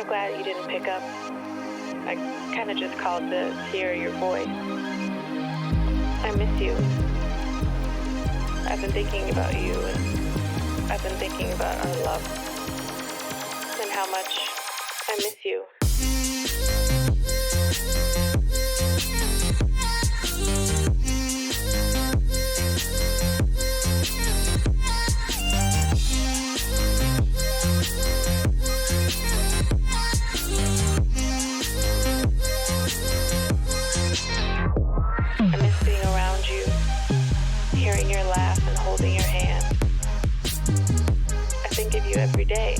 glad you didn't pick up. I kind of just called to hear your voice. I miss you. I've been thinking about you, and I've been thinking about our love, and how much I miss you. I miss being around you, hearing your laugh and holding your hand. I think of you every day.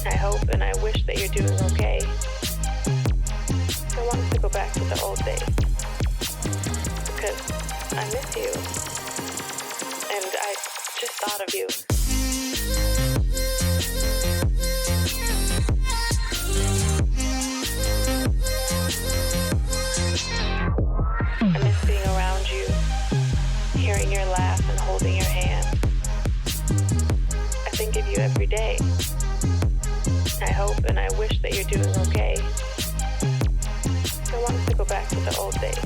I hope and I wish that you're doing okay. I want us to go back to the old days, because I miss you, and I just thought of you. I miss being around you, hearing your laugh and holding your hand. I think of you every day. I hope and I wish that you're doing okay. I want us to go back to the old days,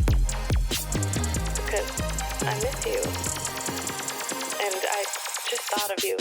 because I miss you, and I just thought of you.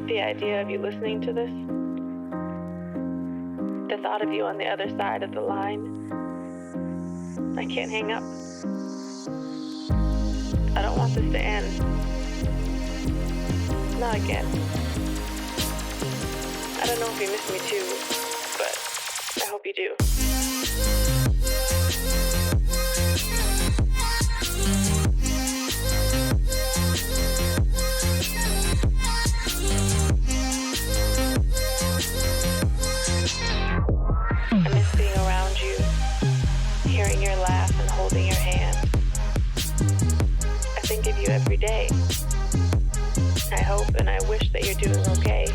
The idea of you listening to this, the thought of you on the other side of the line, I can't hang up. I don't want this to end. Not again. I don't know if you miss me too, but I hope you do. I miss being around you, hearing your laugh and holding your hand. I think of you every day. I hope and I wish that you're doing okay.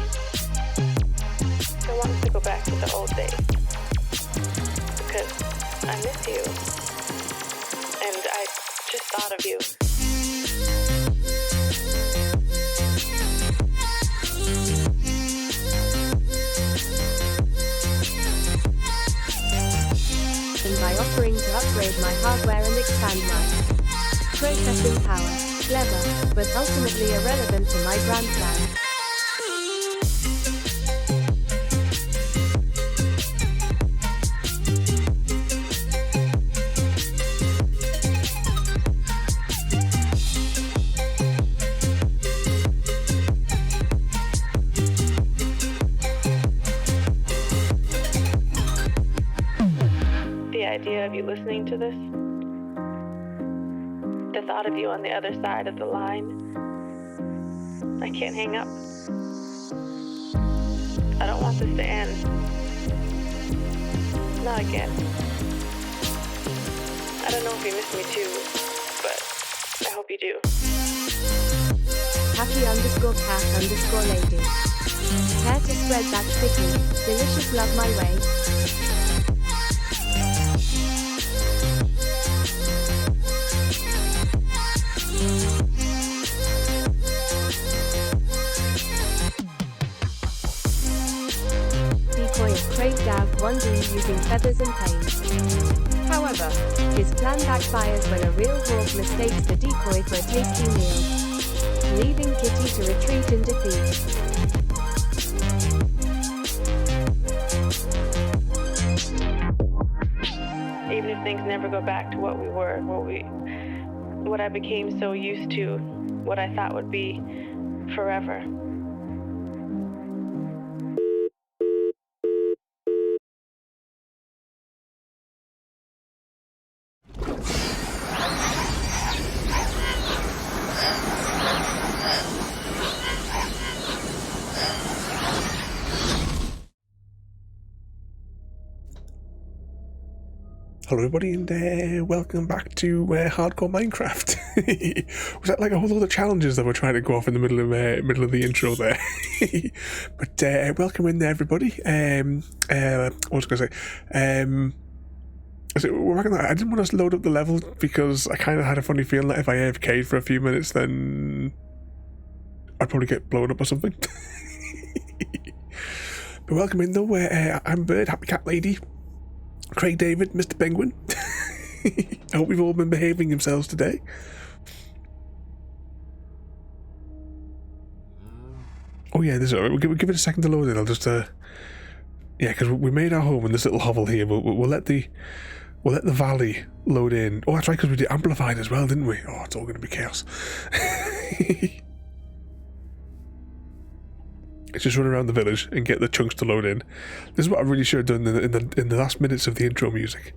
I want us to go back to the old days, because I miss you, and I just thought of you. By offering to upgrade my hardware and expand my processing power, clever, but ultimately irrelevant to my grand plan. The idea of you listening to this, the thought of you on the other side of the line, I can't hang up. I don't want this to end. Not again. I don't know if you miss me too, but I hope you do. Happy_cat_lady. Care to spread that sticky, delicious love my way? Decoy of Craig Dav 1D using feathers and paint. However, his plan backfires when a real hawk mistakes the decoy for a tasty meal, leaving Kitty to retreat in defeat. Even if things never go back to what we were, what I became so used to, what I thought would be forever. Hello everybody and welcome back to Hardcore Minecraft. Was that like a whole lot of challenges that we're trying to go off in the middle of the intro there? But welcome in there everybody. What was I going to say? I didn't want to load up the level because I kind of had a funny feeling that if I AFK'd for a few minutes then I'd probably get blown up or something. But welcome in though. I'm Bird, Happy Cat Lady, Craig David, Mr. Penguin. I hope you've all been behaving yourselves today. Oh yeah, we'll give it a second to load in. I'll just yeah, because we made our home in this little hovel here. We'll let the valley load in. Oh, that's right, because we did amplified as well, didn't we? Oh, it's all going to be chaos. Let's just run around the village and get the chunks to load in. This is what I really should have done in the last minutes of the intro music.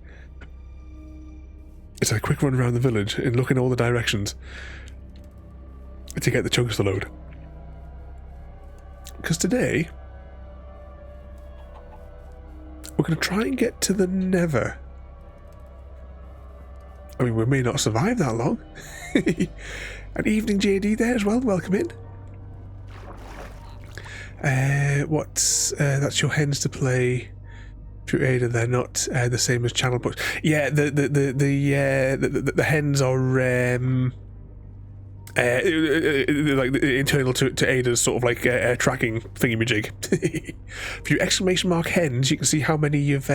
It's a quick run around the village and look in all the directions to get the chunks to load. Because today we're going to try and get to the Nether. I mean, we may not survive that long. An evening JD there as well. Welcome in. That's your hens to play through Ada. They're not the same as channel books. Yeah, the hens are like internal to Ada's sort of like tracking thingamajig. If you exclamation mark hens, you can see how many you've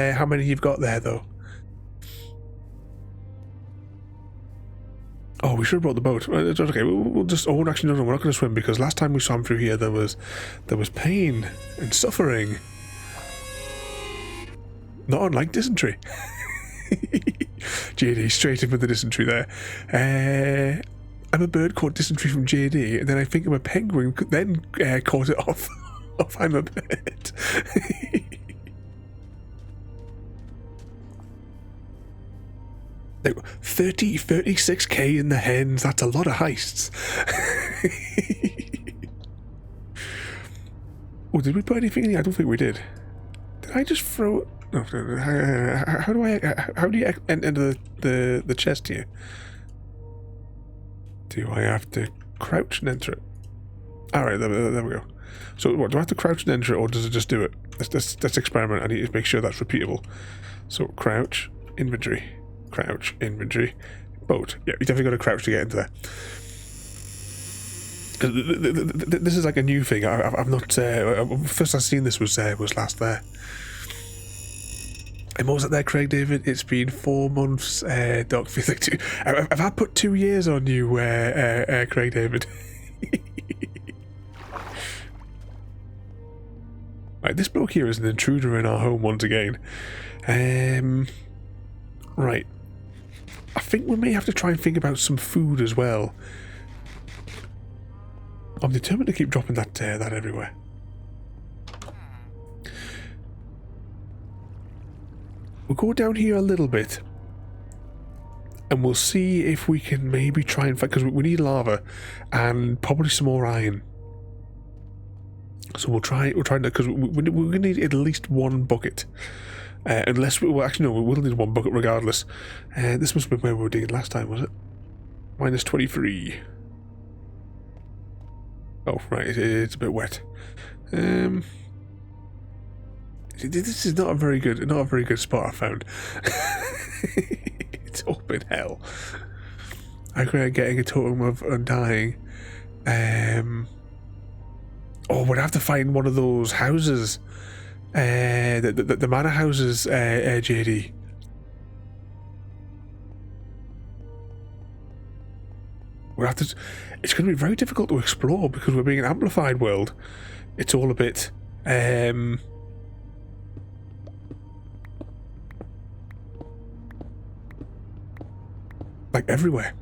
got there though. Oh, we should have brought the boat. It's okay. We'll just. Oh, actually, no. We're not going to swim because last time we swam through here, there was pain and suffering. Not unlike dysentery. JD straight in with the dysentery there. I'm a bird caught dysentery from JD, and then I think I'm a penguin. Then caught it off. I'm a bird. 36k in the hens, that's a lot of heists. Oh, did we put anything in here? I don't think we did. Did I just throw it? No, how do you enter the chest here? Do I have to crouch and enter it? Alright, there we go. So what, do I have to crouch and enter it, or does it just do it? Let's experiment. I need to make sure that's repeatable. So crouch, inventory. Crouch, inventory, boat. Yeah, you definitely got to crouch to get into there. Because this is like a new thing. I've not. First I've seen this was last there. And what was it there, Craig David? It's been 4 months. Doc feels like 2. I've had put 2 years on you, Craig David. Right, this bloke here is an intruder in our home once again. Right. I think we may have to try and think about some food as well. I'm determined to keep dropping that everywhere. We'll go down here a little bit, and we'll see if we can maybe try and find, because we need lava and probably some more iron. So we'll try because we're going to need at least 1 bucket. Unless we, well, actually no, we'll need 1 bucket regardless. This must have been where we were digging last time, was it? Minus 23. Oh, right, it's a bit wet. This is not a very good spot I found. It's all been hell. I regret getting a totem of undying. Oh, we'd have to find one of those houses. The manor houses, JD. We'll have to. It's going to be very difficult to explore because we're being an amplified world. It's all a bit, like everywhere.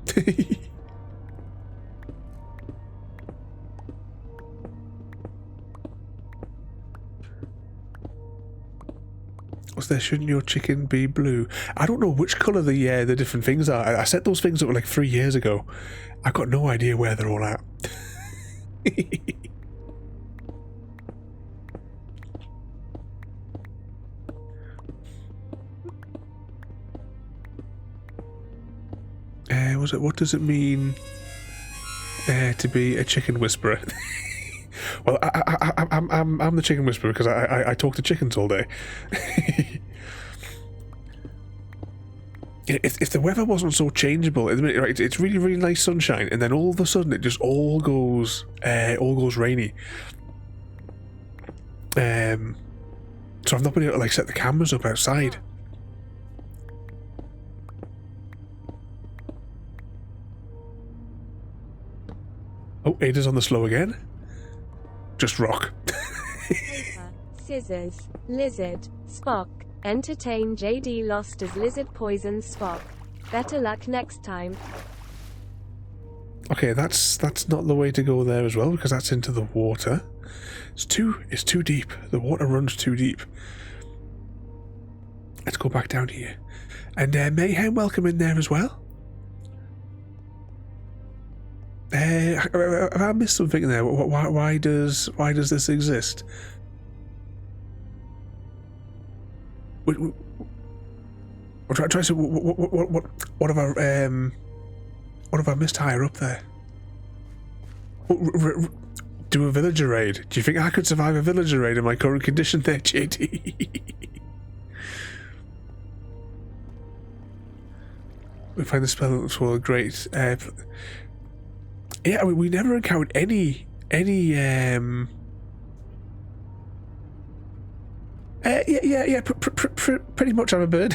Was there, shouldn't your chicken be blue? I don't know which colour the different things are. I set those things up like 3 years ago. I've got no idea where they're all at. What does it mean to be a chicken whisperer? Well, I'm the chicken whisperer because I talk to chickens all day. If the weather wasn't so changeable, at the minute, right, it's really, really nice sunshine, and then all of a sudden it just all goes rainy. So I've not been able to like set the cameras up outside. Oh, Ada's on the slow again. Just rock. Scissors, lizard, Spock. Entertain JD lost as lizard poisons Spock. Better luck next time. Okay, that's not the way to go there as well, because that's into the water. It's too deep. The water runs too deep. Let's go back down here. And Mayhem, welcome in there as well. Have I missed something there? Why does this exist? Try to say what have I missed higher up there? Do a villager raid. Do you think I could survive a villager raid in my current condition there, JD? We find the spell swallow great. Yeah, I mean, we never encountered any pretty much I'm a bird.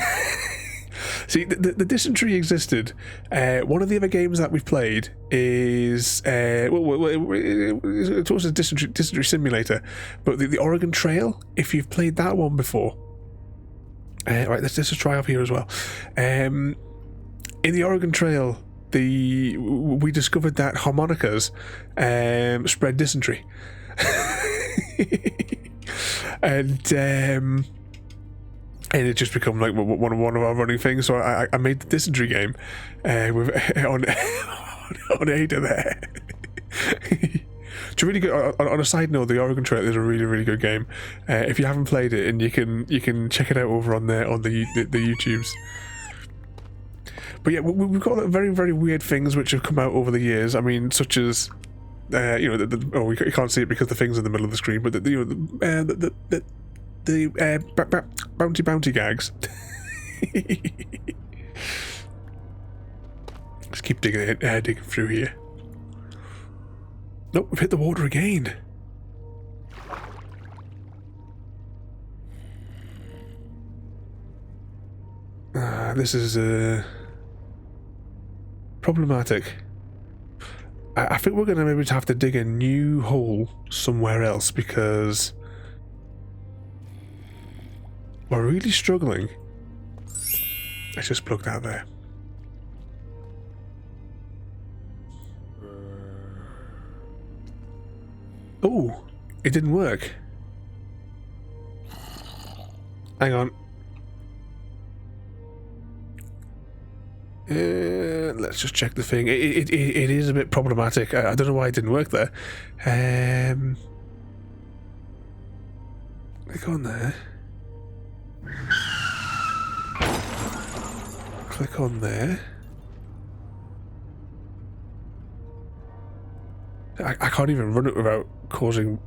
See, the dysentery existed. One of the other games that we've played is it's also a dysentery simulator, but the Oregon Trail. If you've played that one before, right, let's just try off here as well. In the Oregon Trail, we discovered that harmonicas spread dysentery. And it just become like one of our running things. So I made the dysentery game with on Ada there. It's really good. On a side note, the Oregon Trail is a really, really good game. If you haven't played it, and you can check it out over on the YouTubes. But yeah, we've got very, very weird things which have come out over the years. I mean, such as you can't see it because the thing's in the middle of the screen, but the bounty gags. Let's keep digging through here. Nope, we've hit the water again. This is problematic. I think we're going to maybe have to dig a new hole somewhere else because we're really struggling. Let's just plug that there. Oh, it didn't work. Hang on. Let's just check the thing. It is a bit problematic. I don't know why it didn't work there. Click on there. Click on there. I can't even run it without causing.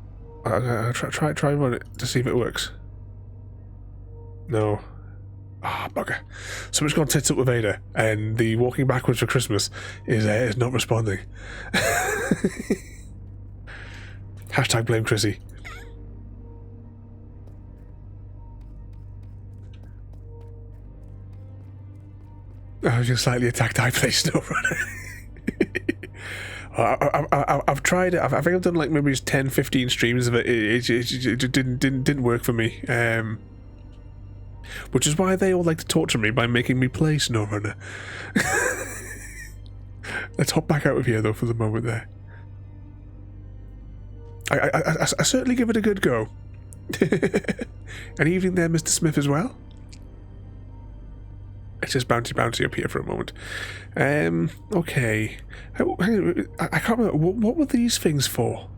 I'll try and run it to see if it works. No. Ah, bugger. So much gone tits up with Ada, and the walking backwards for Christmas is not responding. Hashtag blame Chrissy. I was just slightly attacked. I play SnowRunner. I've tried it. I think I've done like maybe 10-15 streams of it. It didn't work for me. Which is why they all like to torture me by making me play SnowRunner. Let's hop back out of here though for the moment there. I certainly give it a good go. An evening there, Mr. Smith, as well. Let's just bouncy up here for a moment. Okay. I can't remember. What were these things for?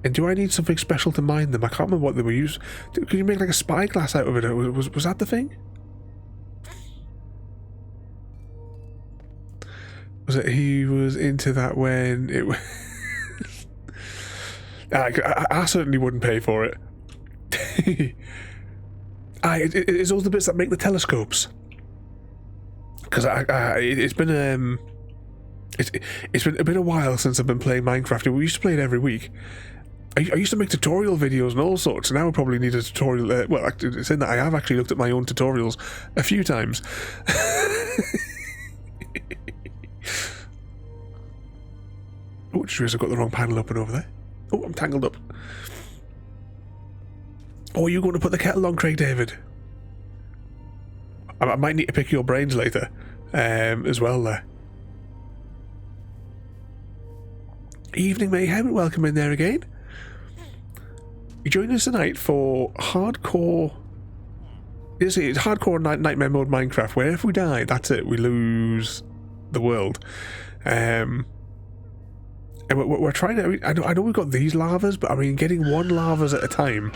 And do I need something special to mine them? I can't remember what they were used. Could you make like a spyglass out of it? Was that the thing? Was it he was into that when it was... I certainly wouldn't pay for it. It's all the bits that make the telescopes. Because it's been a while since I've been playing Minecraft. We used to play it every week. I used to make tutorial videos and all sorts, and now I probably need a tutorial. Well, it's in that I have actually looked at my own tutorials a few times. Oh, just realised I've got the wrong panel open over there. Oh, I'm tangled up. Oh, you're going to put the kettle on, Craig David? I might need to pick your brains later, as well there. Evening Mayhem, welcome in there again. You join us tonight for hardcore... It's hardcore nightmare mode Minecraft, where if we die, that's it, we lose the world. And we're trying to... I know we've got these lavas, but I mean, getting one lavas at a time...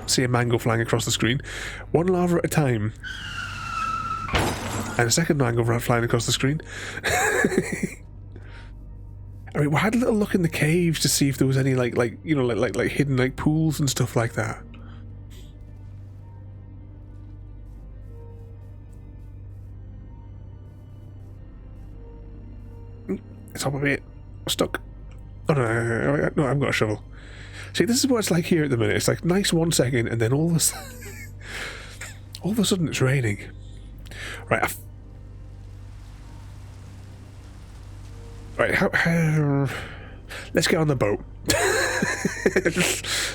See a mango flying across the screen. One lava at a time. And a second mango flying across the screen. I mean, we had a little look in the caves to see if there was any like hidden like pools and stuff like that. It's up a bit stuck. Oh no, I've got a shovel. See, this is what it's like here at the minute. It's like nice 1 second, and then all of a sudden it's raining. Right. Right. Let's get on the boat.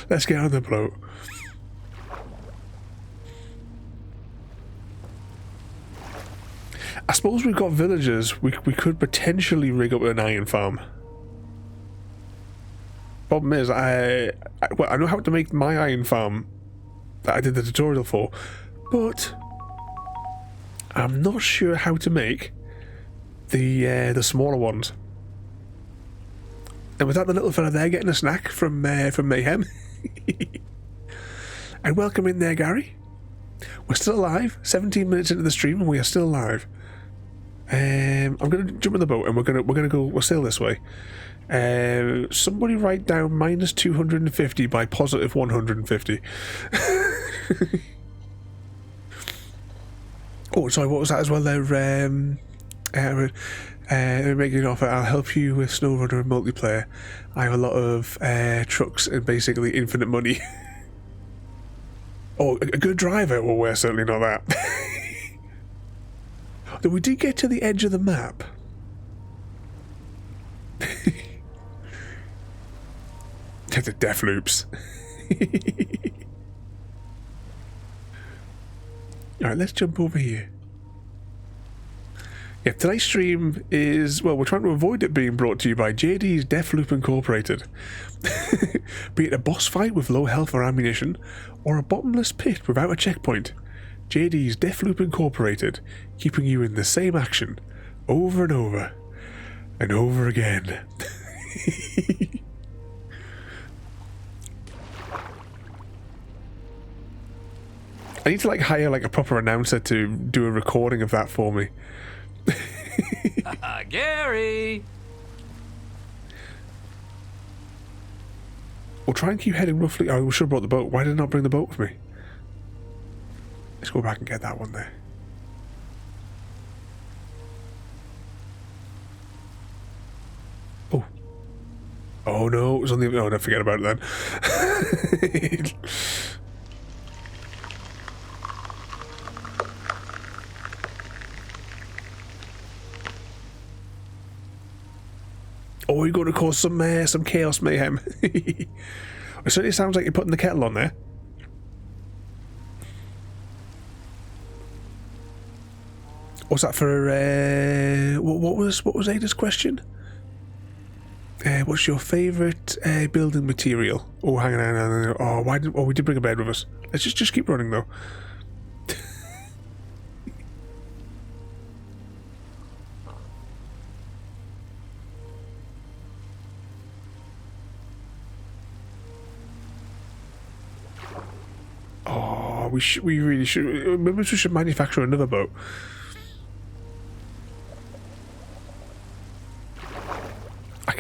Let's get on the boat. I suppose we've got villagers. We could potentially rig up an iron farm. Problem is, I know how to make my iron farm that I did the tutorial for, but I'm not sure how to make the smaller ones. And without the little fella there getting a snack from Mayhem, and welcome in there, Gary. We're still alive. 17 minutes into the stream, and we are still alive. I'm gonna jump in the boat, and we'll sail this way. Somebody write down minus 250 by positive 150. Oh, sorry, what was that as well there? Making an offer. I'll help you with SnowRunner and multiplayer. I have a lot of trucks and basically infinite money. Oh, a good driver? Well, we're certainly not that. Though we did get to the edge of the map. The death loops. Alright, let's jump over here. Yeah, tonight's stream is, well, we're trying to avoid it being brought to you by JD's Deathloop Incorporated. Be it a boss fight with low health or ammunition, or a bottomless pit without a checkpoint, JD's Deathloop Incorporated, keeping you in the same action, over and over, and over again. I need to like hire like a proper announcer to do a recording of that for me. Gary! We'll try and keep heading roughly. Oh, we should have brought the boat. Why did I not bring the boat with me? Let's go back and get that one there. Oh. Oh no, it was on the... Oh, don't forget about it then. Oh, you're going to cause some chaos mayhem. It certainly sounds like you're putting the kettle on there. What's that for? What was Ada's question? What's your favourite building material? Oh, hang on. Oh, why didn't? Oh, we did bring a bed with us. Let's just keep running though. Oh, we really should. Maybe we should manufacture another boat.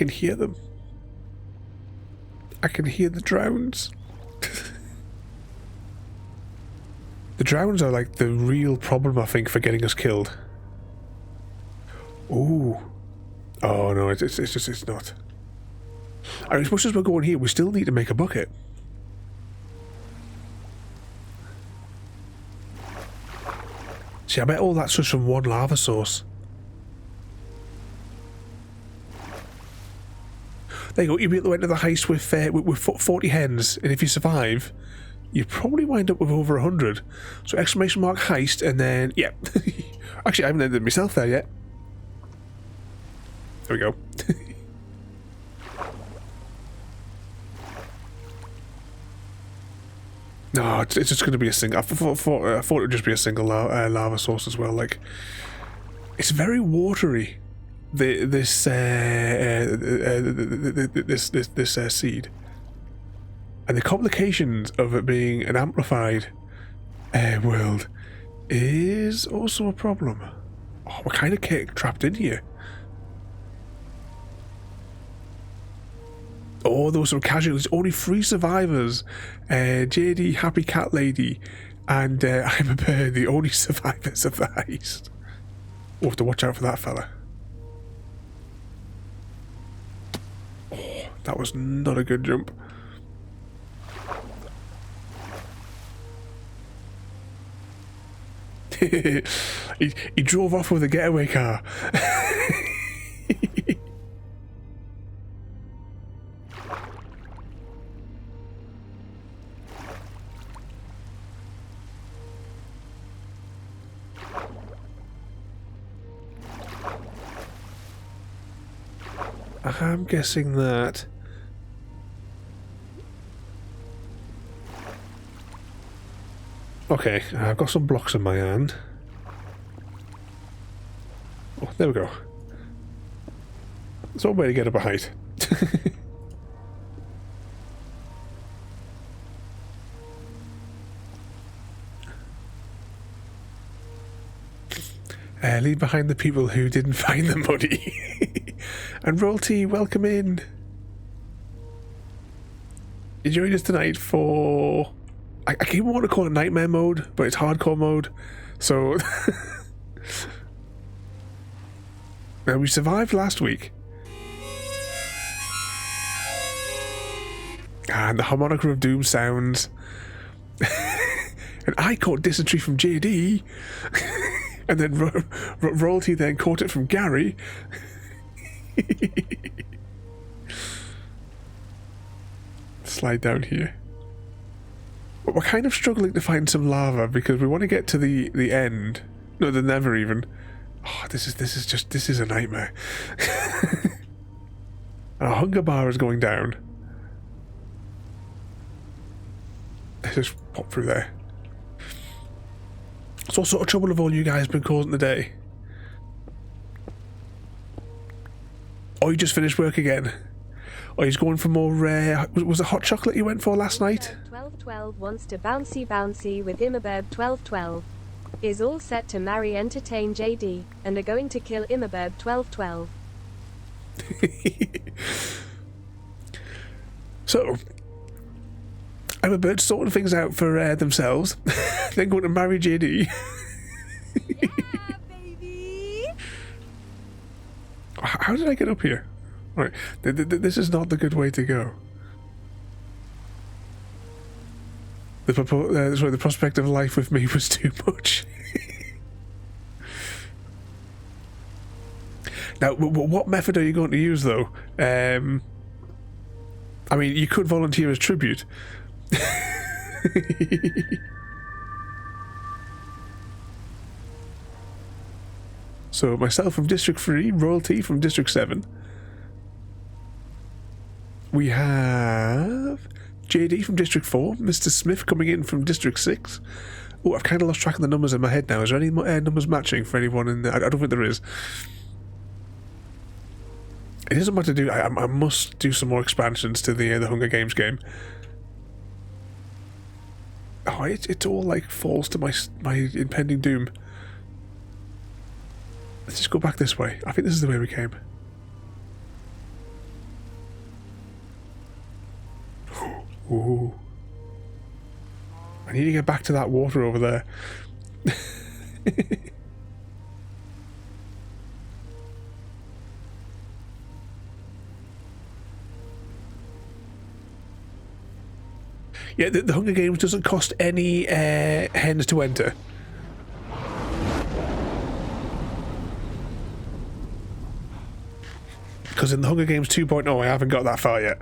can hear them. I can hear the drowns. The drowns are like the real problem, I think, for getting us killed. Ooh. Oh no, it's not. I mean, as much as we're going here, we still need to make a bucket. See, I bet all that's just from one lava source. There you go, you'll be able to enter the heist with 40 hens, and if you survive, you probably wind up with over 100. So exclamation mark heist, and then, yeah. Actually, I haven't ended myself there yet. There we go. No, it's just going to be a single. I thought it would just be a single lava source as well. Like, it's very watery. This seed, and the complications of it being an amplified world is also a problem. Oh, we're kind of trapped in here. Oh, there were some casualties. Only 3 survivors. JD, Happy Cat Lady, and I'm a Bird, the only survivors of the heist. We'll have to watch out for that fella. Oh, that was not a good jump. he drove off with a getaway car. I'm guessing that okay, I've got some blocks in my hand. Oh, there we go. There's one way to get up a height. Leave behind the people who didn't find the money. And Royalty, welcome in. You joined us tonight for... I keep wanting to call it nightmare mode, but it's hardcore mode. So... Now, we survived last week. And the harmonica of doom sounds. And I caught dysentery from JD. And then Royalty then caught it from Gary. Slide down here. But we're kind of struggling to find some lava because we want to get to the end. No, the Nether even. Oh, this is a nightmare. Our hunger bar is going down. Let's just pop through there. So what sort of trouble have all you guys been causing today? Oh, you just finished work again? Oh, he's going for more was it hot chocolate you went for last night? 1212 wants to bouncy with Immerberb 1212. Is all set to marry entertain JD, and are going to kill Immerberb 1212. So, I'm a bird sorting things out for themselves, then going to marry JD. Yeah, baby! How did I get up here? Right, this is not the good way to go. The prospect of life with me was too much. Now, what method are you going to use, though? I mean, you could volunteer as tribute. So, myself from District 3, Royalty from District 7. We have JD from District 4, Mr. Smith coming in from District 6. Oh, I've kind of lost track of the numbers in my head now. Is there any numbers matching for anyone in there? I don't think there is. It isn't much to do. I must do some more expansions to the Hunger Games game. Oh, it all like falls to my impending doom. Let's just go back this way. I think this is the way we came. I need to get back to that water over there. Yeah, the Hunger Games doesn't cost any hens to enter. Because in the Hunger Games 2.0, I haven't got that far yet.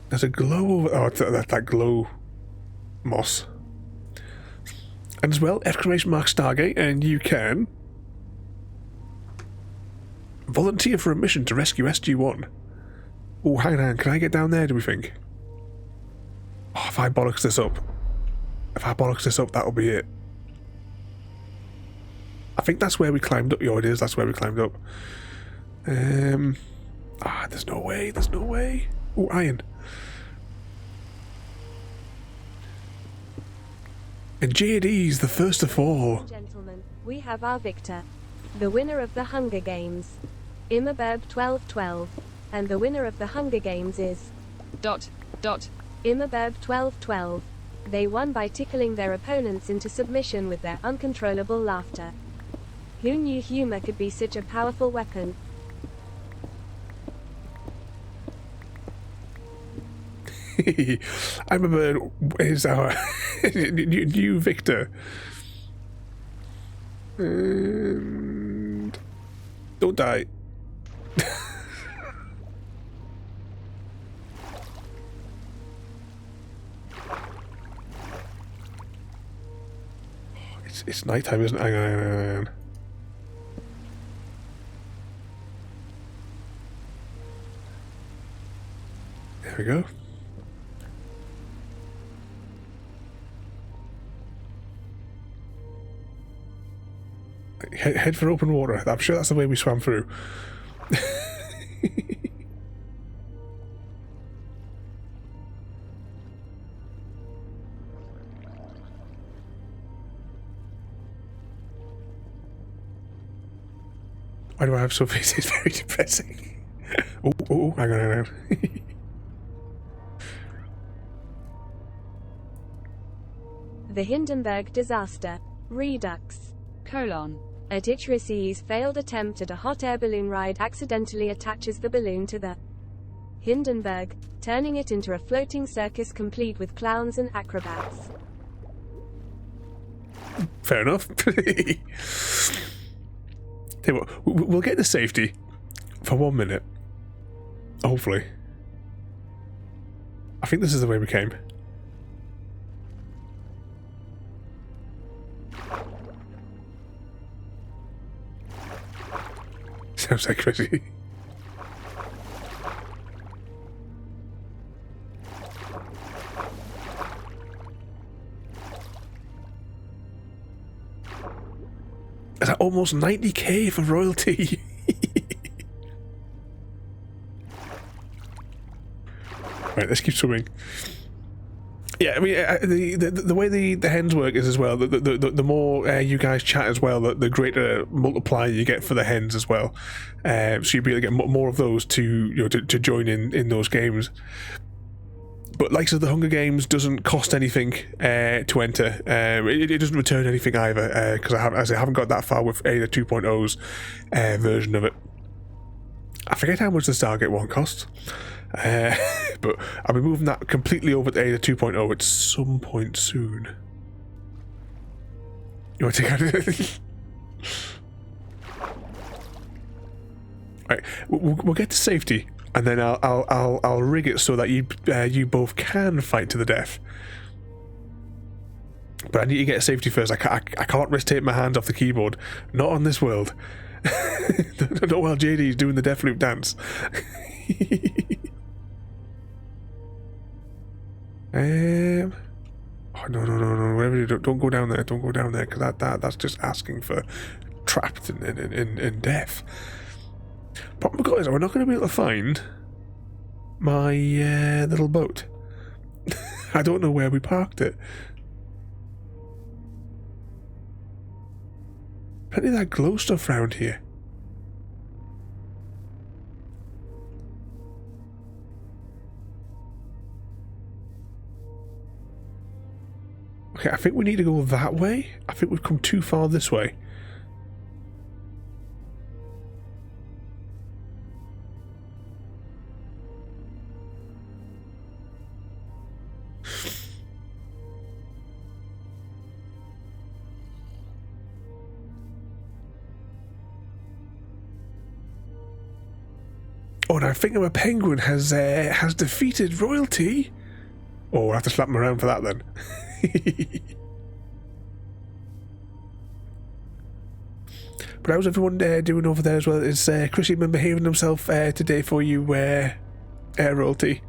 There's a glow over... Oh, that glow moss. And as well, ! Stargate, and you can... volunteer for a mission to rescue SG-1. Oh, hang on, can I get down there, do we think? Oh, if I bollocks this up. That'll be it. I think that's where we climbed up. Yo, it is, that's where we climbed up. There's no way. Oh, iron. And JD's the first of all. Gentlemen, we have our victor. The winner of the Hunger Games. Immerberb1212. And the winner of the Hunger Games is... Immerberb1212. They won by tickling their opponents into submission with their uncontrollable laughter. Who knew humor could be such a powerful weapon? I'm a bird is our new victor. And don't die. It's nighttime, isn't it? Hang on. There we go. Head for open water. I'm sure that's the way we swam through. Why do I have so face? It's very depressing. Oh, hang on. The Hindenburg disaster. Redux. : A Ditchrice's failed attempt at a hot air balloon ride accidentally attaches the balloon to the Hindenburg, turning it into a floating circus complete with clowns and acrobats. Fair enough. Tell you what, we'll get to safety for 1 minute. Hopefully. I think this is the way we came. Sounds like crazy. Is that almost 90k for royalty? Right, let's keep swimming. Yeah, I mean, the way the hens work is as well. The more you guys chat as well, the greater multiplier you get for the hens as well. So you'll be able to get more of those to to join in those games. But like I said, the Hunger Games doesn't cost anything to enter. It doesn't return anything either, because I haven't got that far with the 2.0's version of it. I forget how much the Stargate one costs. But I'll be moving that completely over to Ada 2.0 at some point soon. You want to take out? Right, we'll get to safety, and then I'll rig it so that you both can fight to the death. But I need to get safety first. I can't risk taking my hands off the keyboard. Not on this world. Not while JD's doing the Deathloop dance. Oh, no, whatever you do, don't go down there, because that's just asking for trapped in death. Problem we've got is we're not going to be able to find my little boat. I don't know where we parked it. Plenty of that glow stuff around here. Okay, I think we need to go that way. I think we've come too far this way. Oh, and I think a penguin has defeated royalty. Oh, we'll have to slap him around for that then. But how's everyone doing over there as well? Is Chrissy been behaving himself today for you, royalty?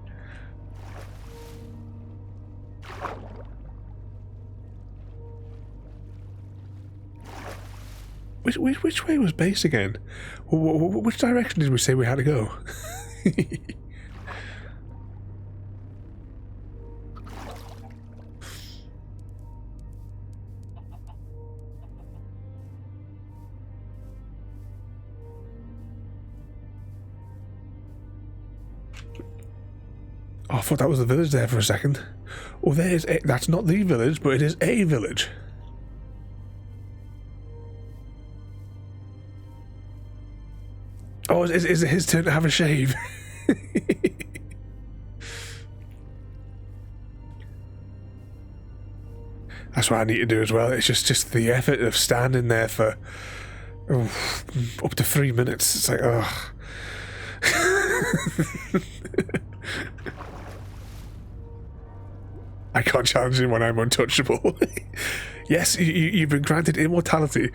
Which way was base again? Which direction did we say we had to go? Oh, I thought that was the village there for a second. Oh, that's not the village, but it is a village. Oh, is it his turn to have a shave? That's what I need to do as well. It's just the effort of standing there for up to 3 minutes. It's like, oh. I can't challenge him when I'm untouchable. Yes, you've been granted immortality.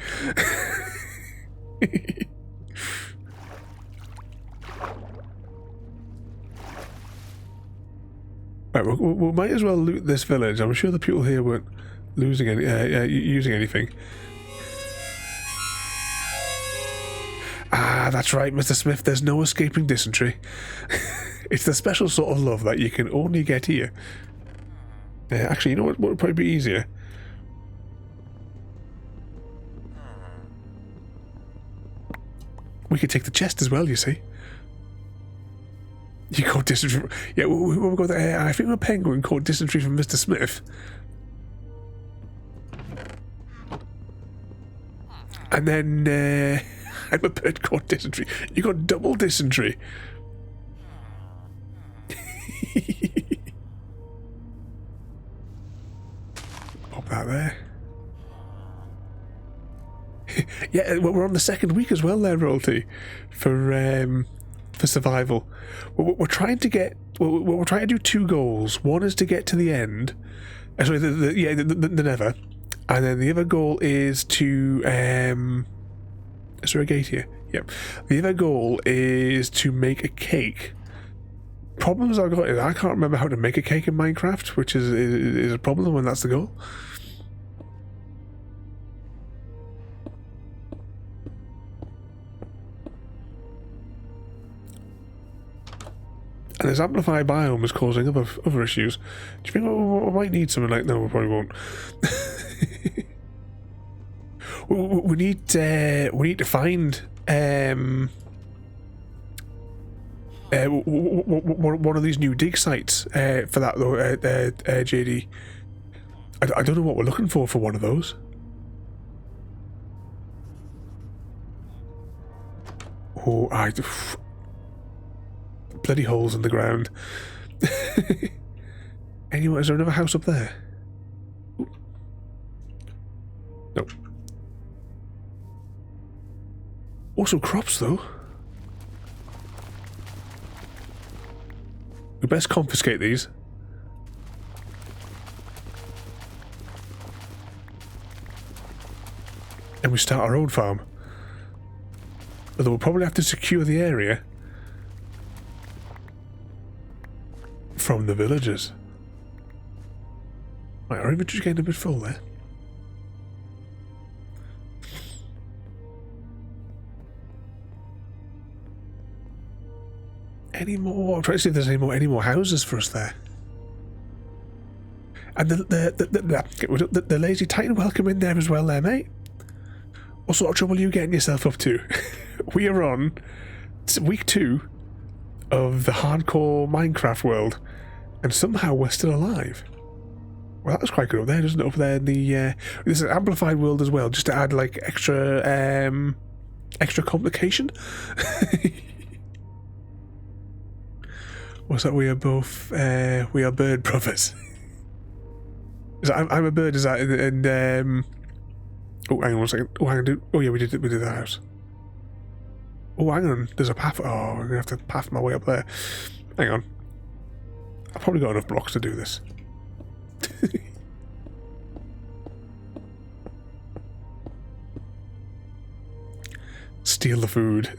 Right, we might as well loot this village. I'm sure the people here weren't using anything. Ah, that's right, Mr. Smith. There's no escaping dysentery. It's the special sort of love that you can only get here. Actually, you know what would probably be easier? We could take the chest as well, you see. You caught dysentery. Yeah, we'll go there. I think a penguin caught dysentery from Mr. Smith. And then I'm a bird caught dysentery. You got double dysentery. Pop that there. Yeah, well, we're on the second week as well there, royalty, for survival. We're trying to get. We're trying to do 2 goals. One is to get to the end. Sorry, the Nether, and then the other goal is to. Is there a gate here? Yep. The other goal is to make a cake. Problems I've got is I can't remember how to make a cake in Minecraft, which is a problem when that's the goal. And this amplified biome is causing other issues. Do you think we might need something like... No, we probably won't. we need to find one of these new dig sites for that though, JD. I don't know what we're looking for one of those. Oh, bloody holes in the ground. Anyway, is there another house up there? Ooh. Nope. Also crops though. We best confiscate these. And we start our own farm. Although we'll probably have to secure the area from the villagers. Right, our inventory's getting a bit full there. Any more? I'm trying to see if there's any more houses for us there. And the lazy titan, welcome in there as well there, mate. What sort of trouble are you getting yourself up to? We are on week 2 of the hardcore Minecraft world, and somehow we're still alive. Well, that was quite good up there, doesn't it? Up there in the this is an amplified world as well, just to add like extra complication. What's that? We are both we are bird brothers. I'm a bird. Is that and oh, hang on 1 second. Oh, hang on. Oh yeah, we did the house. Oh, hang on. There's a path. Oh, I'm gonna have to path my way up there. Hang on. I've probably got enough blocks to do this. Steal the food.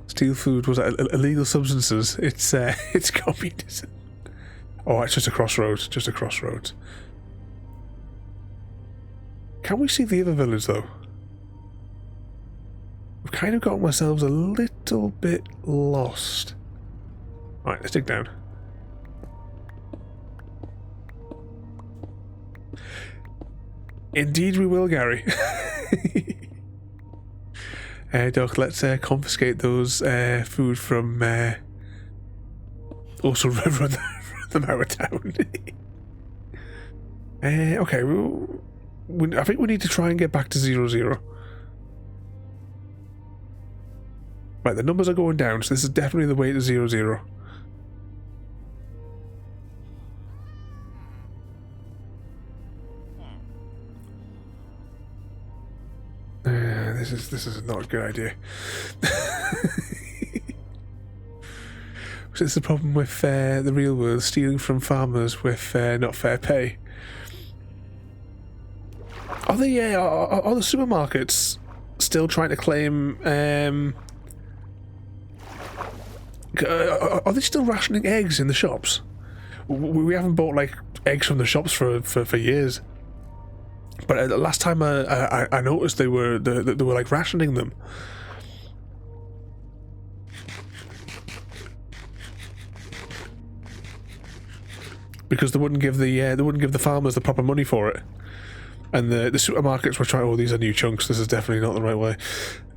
Steal food. Was that illegal substances? It's communism. Oh, it's just a crossroads. Just a crossroads. Can we see the other village though? We've kind of gotten ourselves a little bit lost. Alright, let's dig down. Indeed we will, Gary. Doc, let's confiscate those food from... also run them out of town. Okay, I think we need to try and get back to 0-0. Right, the numbers are going down, so this is definitely the way to 0-0. This is not a good idea. It's the problem with the real world, stealing from farmers with not fair pay. Are the supermarkets still trying to claim? Are they still rationing eggs in the shops? We haven't bought like eggs from the shops for years. But last time I noticed they were like rationing them. Because they wouldn't give the farmers the proper money for it, and the supermarkets were trying. Oh, these are new chunks. This is definitely not the right way.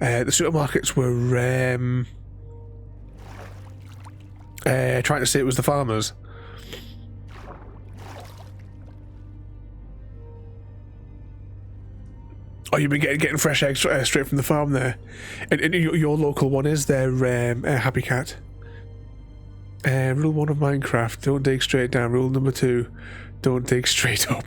The supermarkets were trying to say it was the farmers. Oh, you've been getting fresh eggs straight from the farm there, and your local one is their Happy Cat. Rule 1 of Minecraft: don't dig straight down. Rule number 2: don't dig straight up.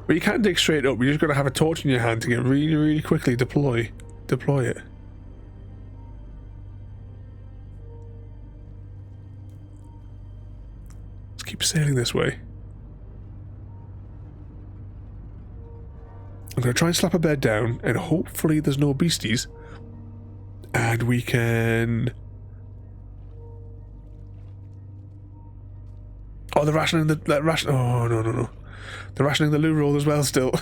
But you can't dig straight up. You just got to have a torch in your hand to get really, really quickly deploy it. Let's keep sailing this way. I'm going to try and slap a bed down, and hopefully there's no beasties, and we can... Oh, they're rationing Oh, no. They're rationing the loo roll as well still.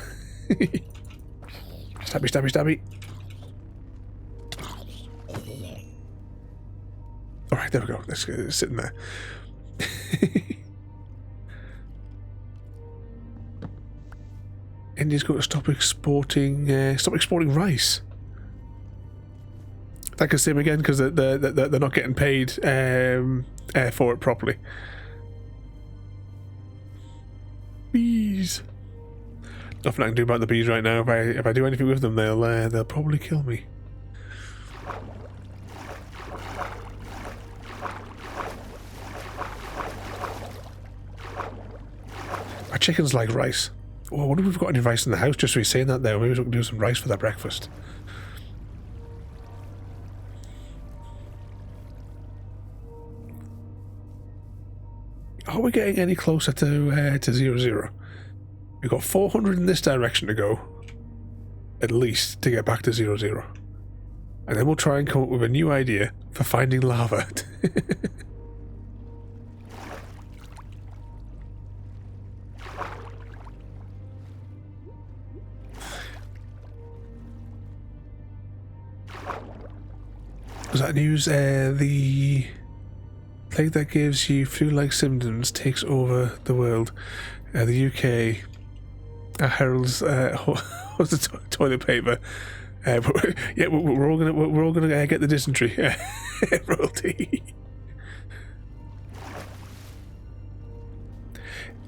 Stabby. Alright, there we go. Let's get it sitting there. India's got to stop exporting rice. That could seem again because they're not getting paid for it properly. Bees. Nothing I can do about the bees right now. If I do anything with them, they'll probably kill me. Our chickens like rice. Oh, I wonder if we've got any rice in the house, just so he's saying that there. Maybe we can do some rice for their breakfast. Are we getting any closer to 0-0? We've got 400 in this direction to go, at least, to get back to 0-0. And then we'll try and come up with a new idea for finding lava. Was that news? The plague that gives you flu-like symptoms takes over the world. The UK heralds the toilet paper. Yeah, we're all gonna get the dysentery. Royalty.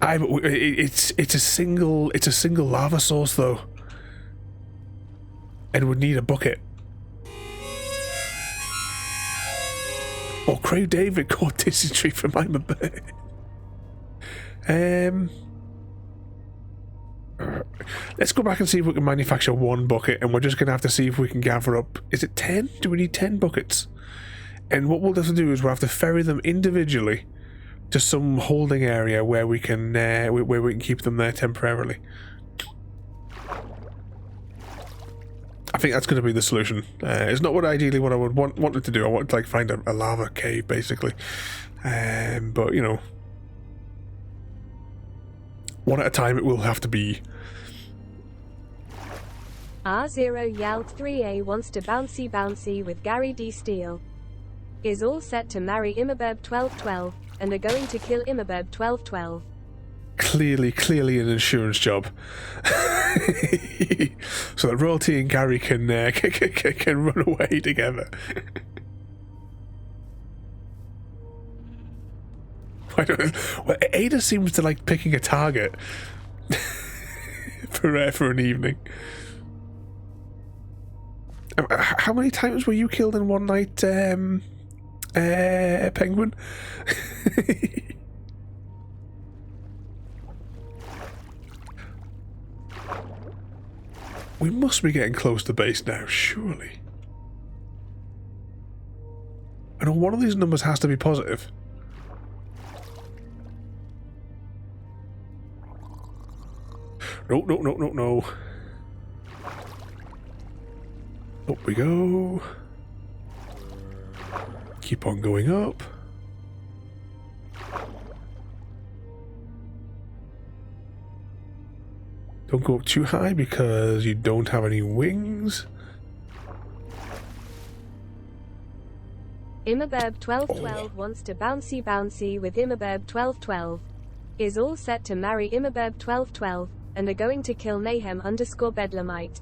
It's a single lava source though, and would need a bucket. Or Crow David caught dysentery from my bird. Let's go back and see if we can manufacture one bucket, and we're just going to have to see if we can gather up. Is it 10? Do we need 10 buckets? And what we'll have to do is we'll have to ferry them individually to some holding area where we can keep them there temporarily. I think that's going to be the solution. It's not what I would want it to do. I want to like find a lava cave basically, but you know, one at a time it will have to be. R0 Yalt 3A wants to bouncy with Gary D. Steele. Is all set to marry Imabeb 1212 and are going to kill Imabeb 1212. Clearly an insurance job. So that Royalty and Gary can run away together. Well, Ada seems to like picking a target for an evening. How many times were you killed in one night, Penguin? We must be getting close to base now, surely. I know one of these numbers has to be positive. No. Up we go. Keep on going up. Don't go up too high because you don't have any wings. Imabeb 1212 wants to bouncy with Imabeb 1212. Is all set to marry Imabeb 1212 and are going to kill Mayhem _ Bedlamite.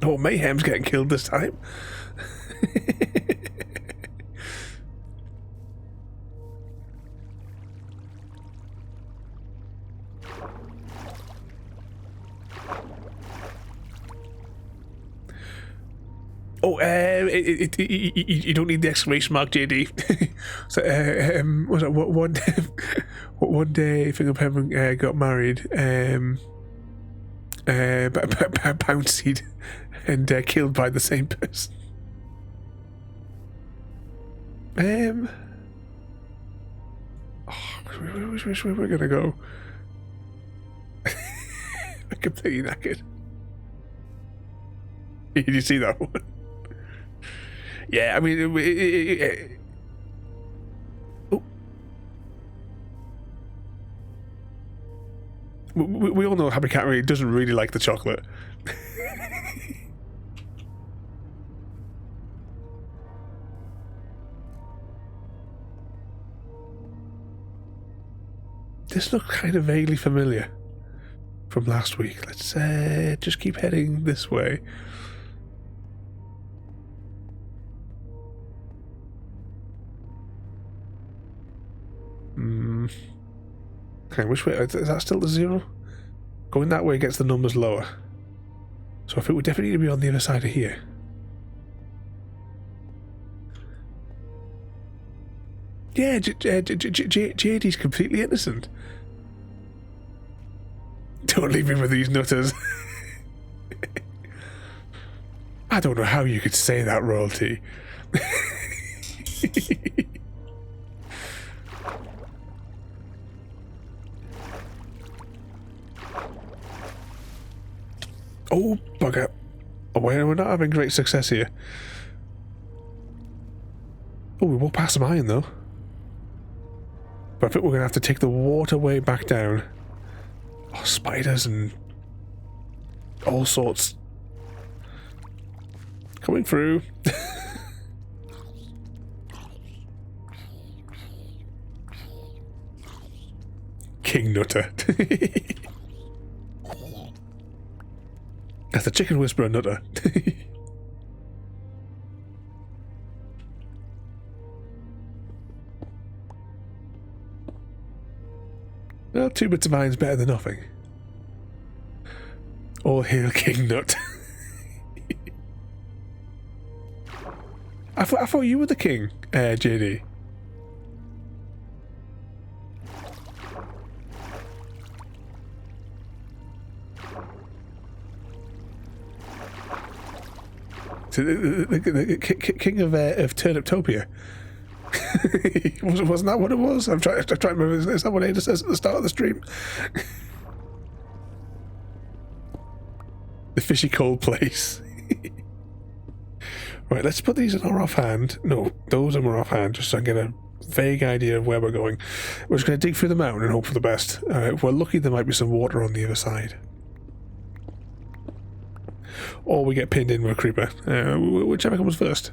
Oh, Mayhem's getting killed this time. Oh, you don't need the exclamation mark, JD. So, was it one day Fingerpin got married, bouncied, and killed by the same person. Which way we're gonna go? I'm completely knackered. Did you see that one? Yeah, I mean, we all know Happy Cat really doesn't really like the chocolate. This looks kind of vaguely familiar from last week. Let's just keep heading this way. Okay, which way? Is that still the 0? Going that way gets the numbers lower. So I think we definitely need to be on the other side of here. Yeah, JD's completely innocent. Don't leave me with these nutters. I don't know how you could say that, Royalty. Oh, bugger. Oh, we're not having great success here. Oh, we walked past some iron, though. But I think we're going to have to take the waterway back down. Oh, spiders and all sorts. Coming through. King Nutter. That's the Chicken Whisperer Nutter. Well, 2 bits of iron's better than nothing. All hail King Nut. I thought you were the king, JD. The king of Turniptopia. Wasn't that what it was? I'm trying to remember. Is that what Ada says at the start of the stream? The fishy cold place. Right, let's put these in our offhand. No, those are more offhand, just so I can get a vague idea of where we're going. We're just going to dig through the mountain and hope for the best. If we're lucky, there might be some water on the other side. Or we get pinned in with a creeper. Whichever comes first.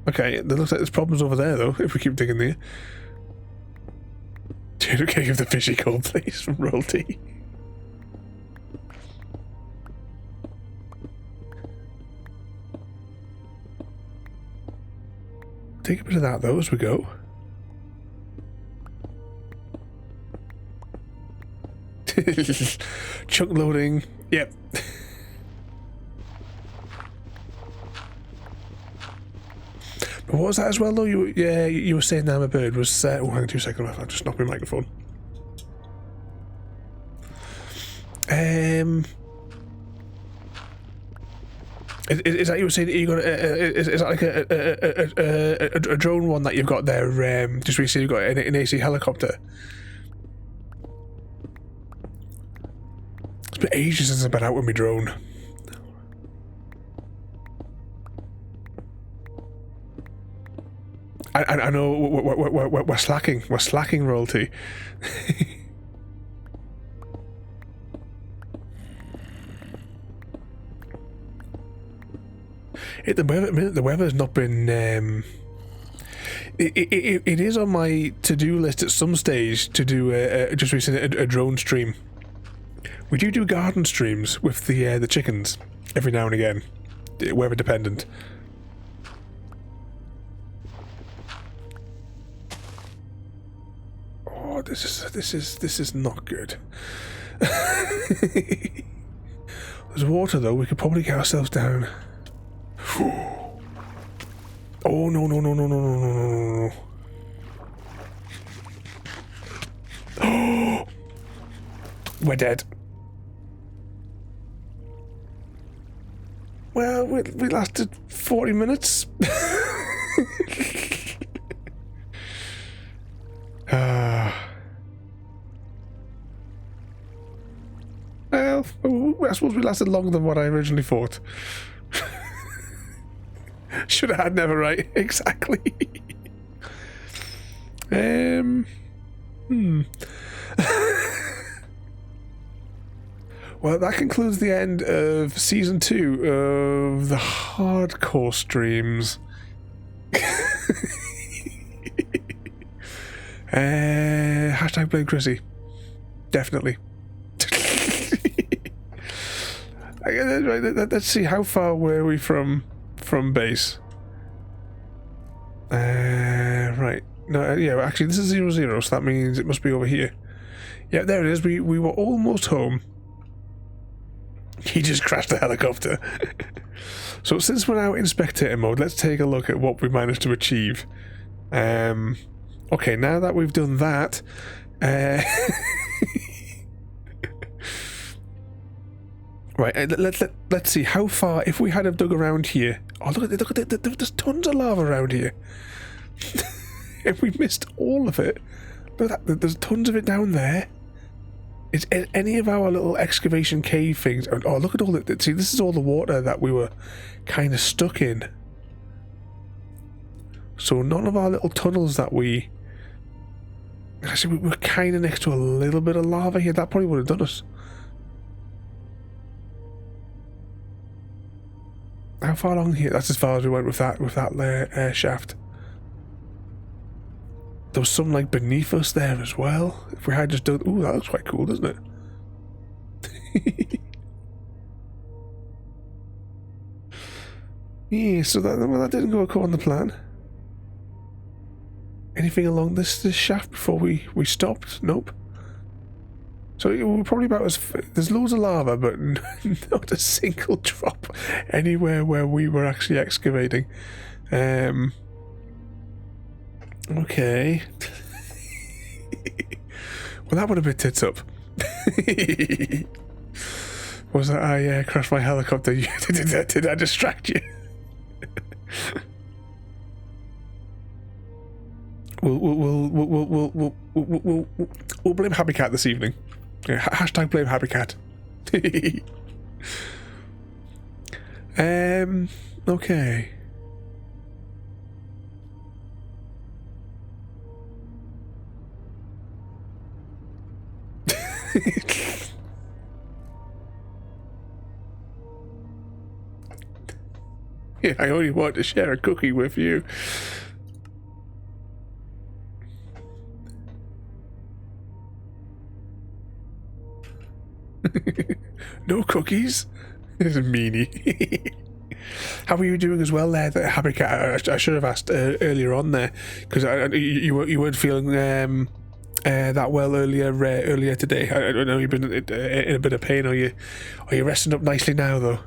Okay, it looks like there's problems over there, though, if we keep digging there. Dude, okay, give the fishy cold place from Royalty. Take a bit of that, though, as we go. Chunk loading. Yep. But what was that as well, though? You were saying that I'm a bird was... oh, hang on 2 seconds. I'll just knock my microphone. Is that you were saying? You got is that like a drone one that you've got there? Just recently, you've got an AC helicopter. It's been ages since I've been out with my drone. I know we're slacking. We're slacking, Royalty. The weather's not been. It is on my to-do list at some stage to do just recently a drone stream. We do garden streams with the chickens every now and again, weather dependent. Oh, this is not good. There's water though. We could probably get ourselves down. Oh no. Oh, we're dead. Well, we lasted 40 minutes. Well, I suppose we lasted longer than what I originally thought. Should have had Never, right? Exactly. Well, that concludes the end of Season 2 of the hardcore streams. Hashtag blame Chrissy. Definitely. Let's see, how far were we from base? Right. No, yeah, actually this is 0-0, so that means it must be over here. Yeah, there it is. We were almost home. He just crashed the helicopter. So since we're now in spectator mode, let's take a look at what we managed to achieve. Okay, now that we've done that, right, let's see how far, if we had have dug around here. Oh, look at it, there's tons of lava around here. If we missed all of it, look at that, there's tons of it down there. Is any of our little excavation cave things? Oh, look at all that. See, this is all the water that we were kind of stuck in. So none of our little tunnels that we... Actually, we were kind of next to a little bit of lava here. That probably would have done us. How far along here? That's as far as we went with that shaft. There was some like beneath us there as well. If we had just done... Ooh, that looks quite cool, doesn't it? Yeah, so that didn't go according to plan. Anything along this shaft before we stopped? Nope. So we're probably about as... There's loads of lava, but not a single drop anywhere where we were actually excavating. Okay. Well, that would have been tits up. Was that I crashed my helicopter? Did I distract you? We'll blame Happy Cat this evening. Yeah, hashtag blame Happy Cat. Okay. Yeah, I only want to share a cookie with you. No cookies? There's a meanie. How are you doing as well there, Happy Cat? I should have asked earlier on there, because you weren't feeling that well earlier today. I know you've been in a bit of pain. Are you resting up nicely now, though?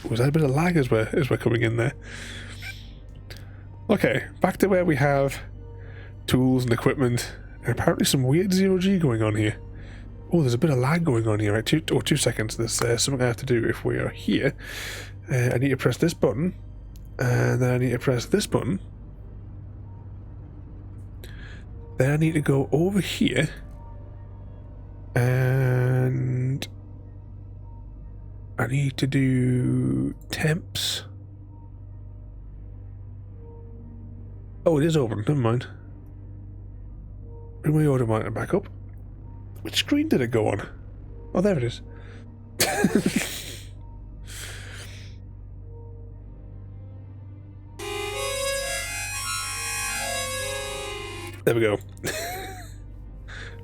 Was that a bit of lag as we're coming in there? Okay, back to where we have tools and equipment, and apparently some weird zero-G going on here. Oh, there's a bit of lag going on here, right? 2 seconds. There's something I have to do if we are here. I need to press this button, and then I need to press this button. Then I need to go over here, and I need to do temps. Oh, it is open. Never mind. Bring my order monitor back up. Which screen did it go on? Oh, there it is. There we go.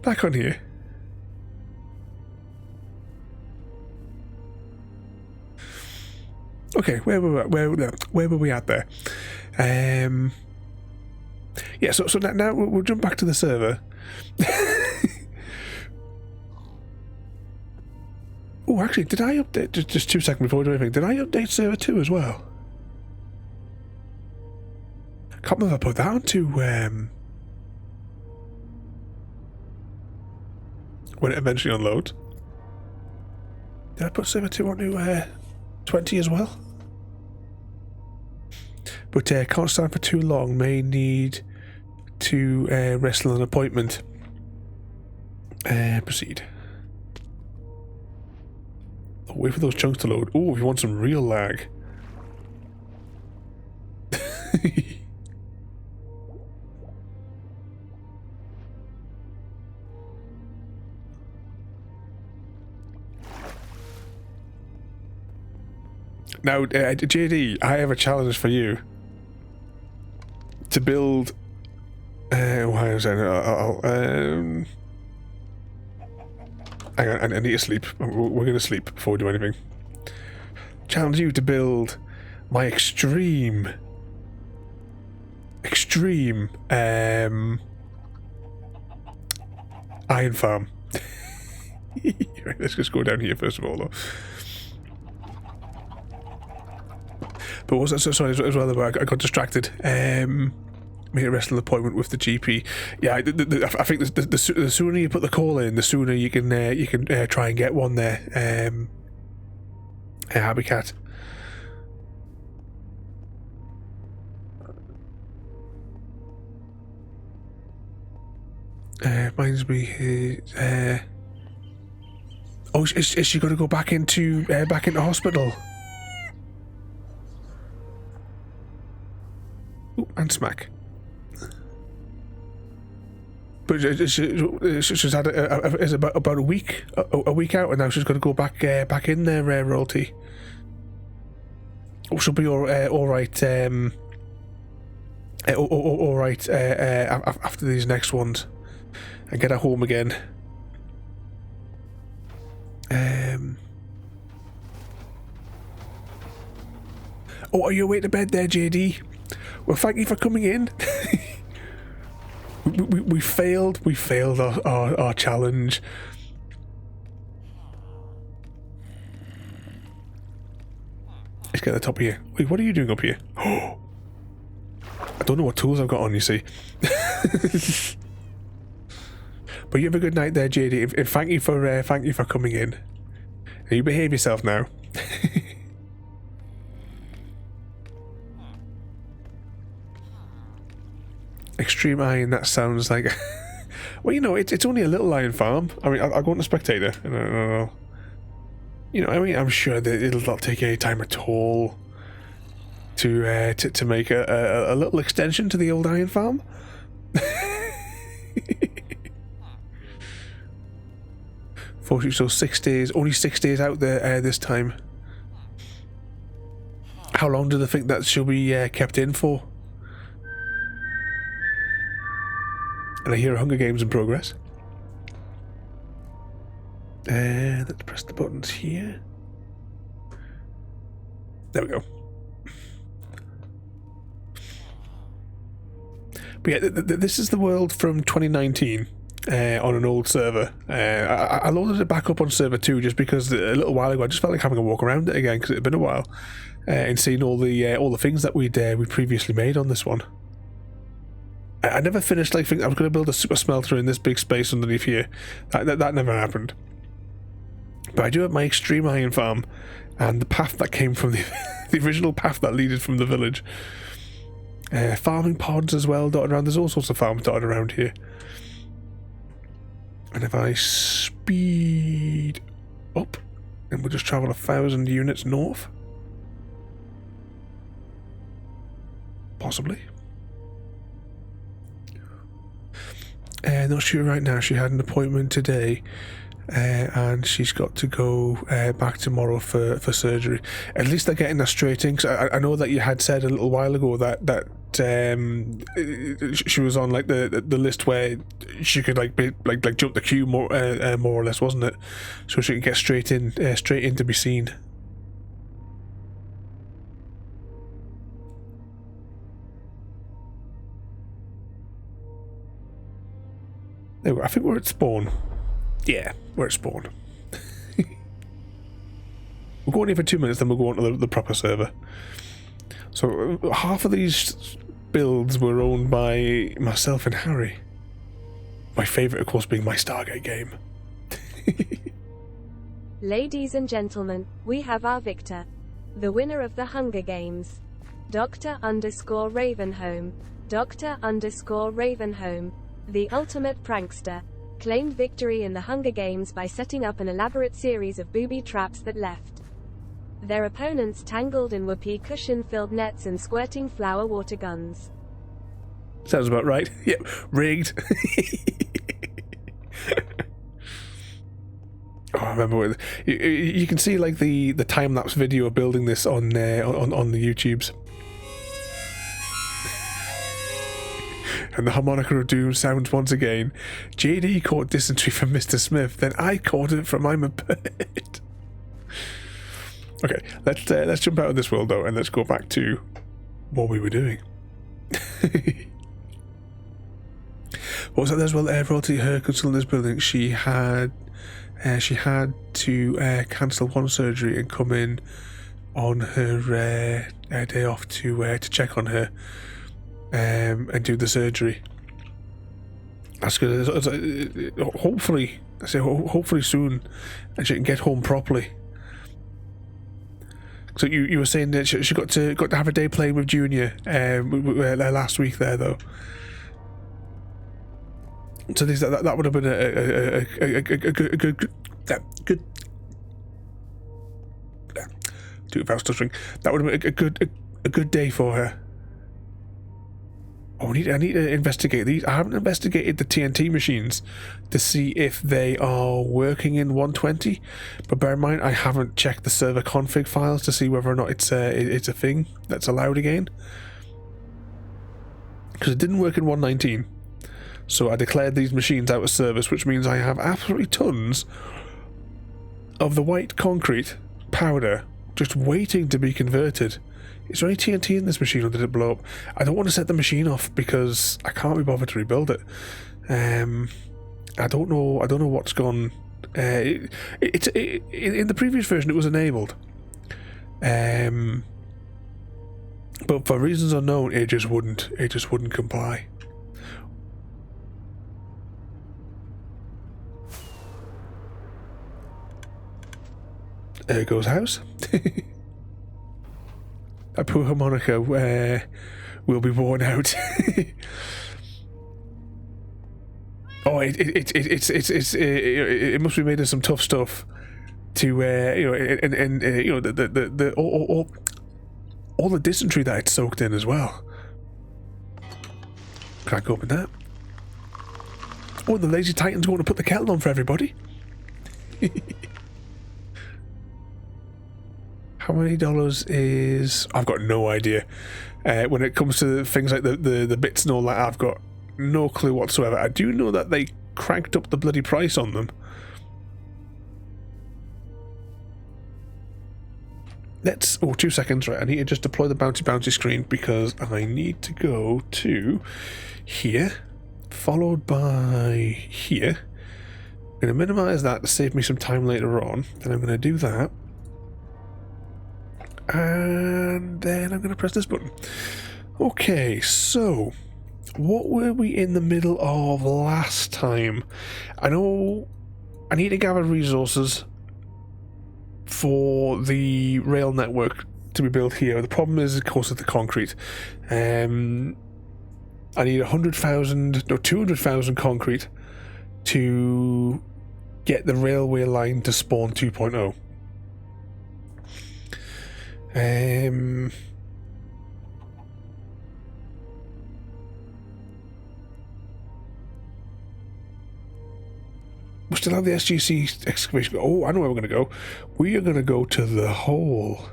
Back on here. Okay, where were we at there? Yeah, so now we'll jump back to the server. Oh, actually, did I update, just 2 seconds before we do anything, did I update server 2 as well? I can't remember if I put that onto, when it eventually unloads. Did I put server 2 onto, 20 as well? But can't stand for too long, may need to wrestle an appointment. Proceed. Oh, wait for those chunks to load. Oh, if you want some real lag. Now, JD, I have a challenge for you. To build... why is that? Hang on, I need to sleep. We're going to sleep before we do anything. Challenge you to build my extreme iron farm. Let's just go down here first of all, though. But was that sorry as well? I got distracted. Made a wrestling appointment with the GP. Yeah, I think the sooner you put the call in, the sooner you can try and get one there. Happy Cat. Reminds me. Oh, is she going to go back into hospital? Ooh, and smack. But she's had is about a week out, and now she's going to go back in there, royalty. Oh, she'll be all right. All right after these next ones, and get her home again. Oh, are you away to bed there, JD? Well, thank you for coming in. we failed. We failed our challenge. Let's get to the top here. Wait, what are you doing up here? Oh, I don't know what tools I've got on, you see. But you have a good night there, JD. And thank you for coming in. And you behave yourself now. Extreme iron. That sounds like. Well, you know, it's only a little iron farm. I mean, I'll go on the spectator. And you know, I mean, I'm sure that it'll not take any time at all to make a little extension to the old iron farm. Fortunately, so 6 days, only 6 days out there this time. How long do they think that she'll be kept in for? And I hear Hunger Games in progress. Let's press the buttons here. There we go. But yeah, this is the world from 2019 on an old server. I loaded it back up on server 2 just because a little while ago I just felt like having a walk around it again because it had been a while, and seeing all the things that we previously made on this one. I never finished like thinking I was going to build a super smelter in this big space underneath here. That never happened. But I do have my extreme iron farm and the path that came from the original path that leaded from the village. Farming pods as well dotted around. There's all sorts of farms dotted around here. And if I speed up, and we'll just travel 1,000 units north. Possibly. Not sure right now. She had an appointment today, and she's got to go back tomorrow for surgery. At least they're getting that straight in. 'Cause I know that you had said a little while ago that she was on like the list where she could like jump the queue more or less, wasn't it? So she could get straight in to be seen. There we go. I think we're at spawn. Yeah, we're at spawn. We'll go on here for 2 minutes, then we'll go on to the proper server. So half of these builds were owned by myself and Harry. My favourite, of course, being my Stargate game. Ladies and gentlemen, we have our victor. The winner of the Hunger Games. Dr_Ravenholm. Dr_Ravenholm. The ultimate prankster. Claimed victory in the Hunger Games by setting up an elaborate series of booby traps that left their opponents tangled in whoopee cushion-filled nets and squirting flower water guns. Sounds about right. Yep, rigged. Oh, I remember you can see like the time-lapse video of building this on the YouTubes. And the harmonica of doom sounds once again. JD caught dysentery from Mr. Smith, then I caught it from I'm a bird. Okay, let's jump out of this world though, and let's go back to what we were doing. What was that as well? Royalty, her consultant this building. She had to cancel one surgery and come in on her day off to check on her. And do the surgery. That's good. Hopefully, hopefully soon, and she can get home properly. So you were saying that she got to have a day playing with Junior last week there though. So that would have been a good. Do it without stuttering. That would have been a good day for her. Oh, I need to investigate these. I haven't investigated the TNT machines to see if they are working in 120. But bear in mind, I haven't checked the server config files to see whether or not it's a thing that's allowed again. Because it didn't work in 119. So I declared these machines out of service, which means I have absolutely tons of the white concrete powder just waiting to be converted. Is there any TNT in this machine, or did it blow up? I don't want to set the machine off because I can't be bothered to rebuild it. I don't know what's gone. In the previous version it was enabled, but for reasons unknown it just wouldn't comply. There goes house. That poor harmonica will be worn out. Oh, it must be made of some tough stuff to all the dysentery that it's soaked in as well. Crack open that. Oh, the lazy titan's going to put the kettle on for everybody. How many dollars is... I've got no idea. When it comes to things like the bits and all that, I've got no clue whatsoever. I do know that they cranked up the bloody price on them. Let's... Oh, 2 seconds, right. I need to just deploy the bouncy screen because I need to go to here, followed by here. I'm going to minimise that to save me some time later on. Then I'm going to do that. And then I'm going to press this button. Okay, so what were we in the middle of last time? I know I need to gather resources for the rail network to be built here. The problem is, of course, with the concrete. I need 200,000 concrete to get the railway line to spawn 2.0. We still have the SGC excavation. Oh, I know where we're going to go. We are going to go to the hole.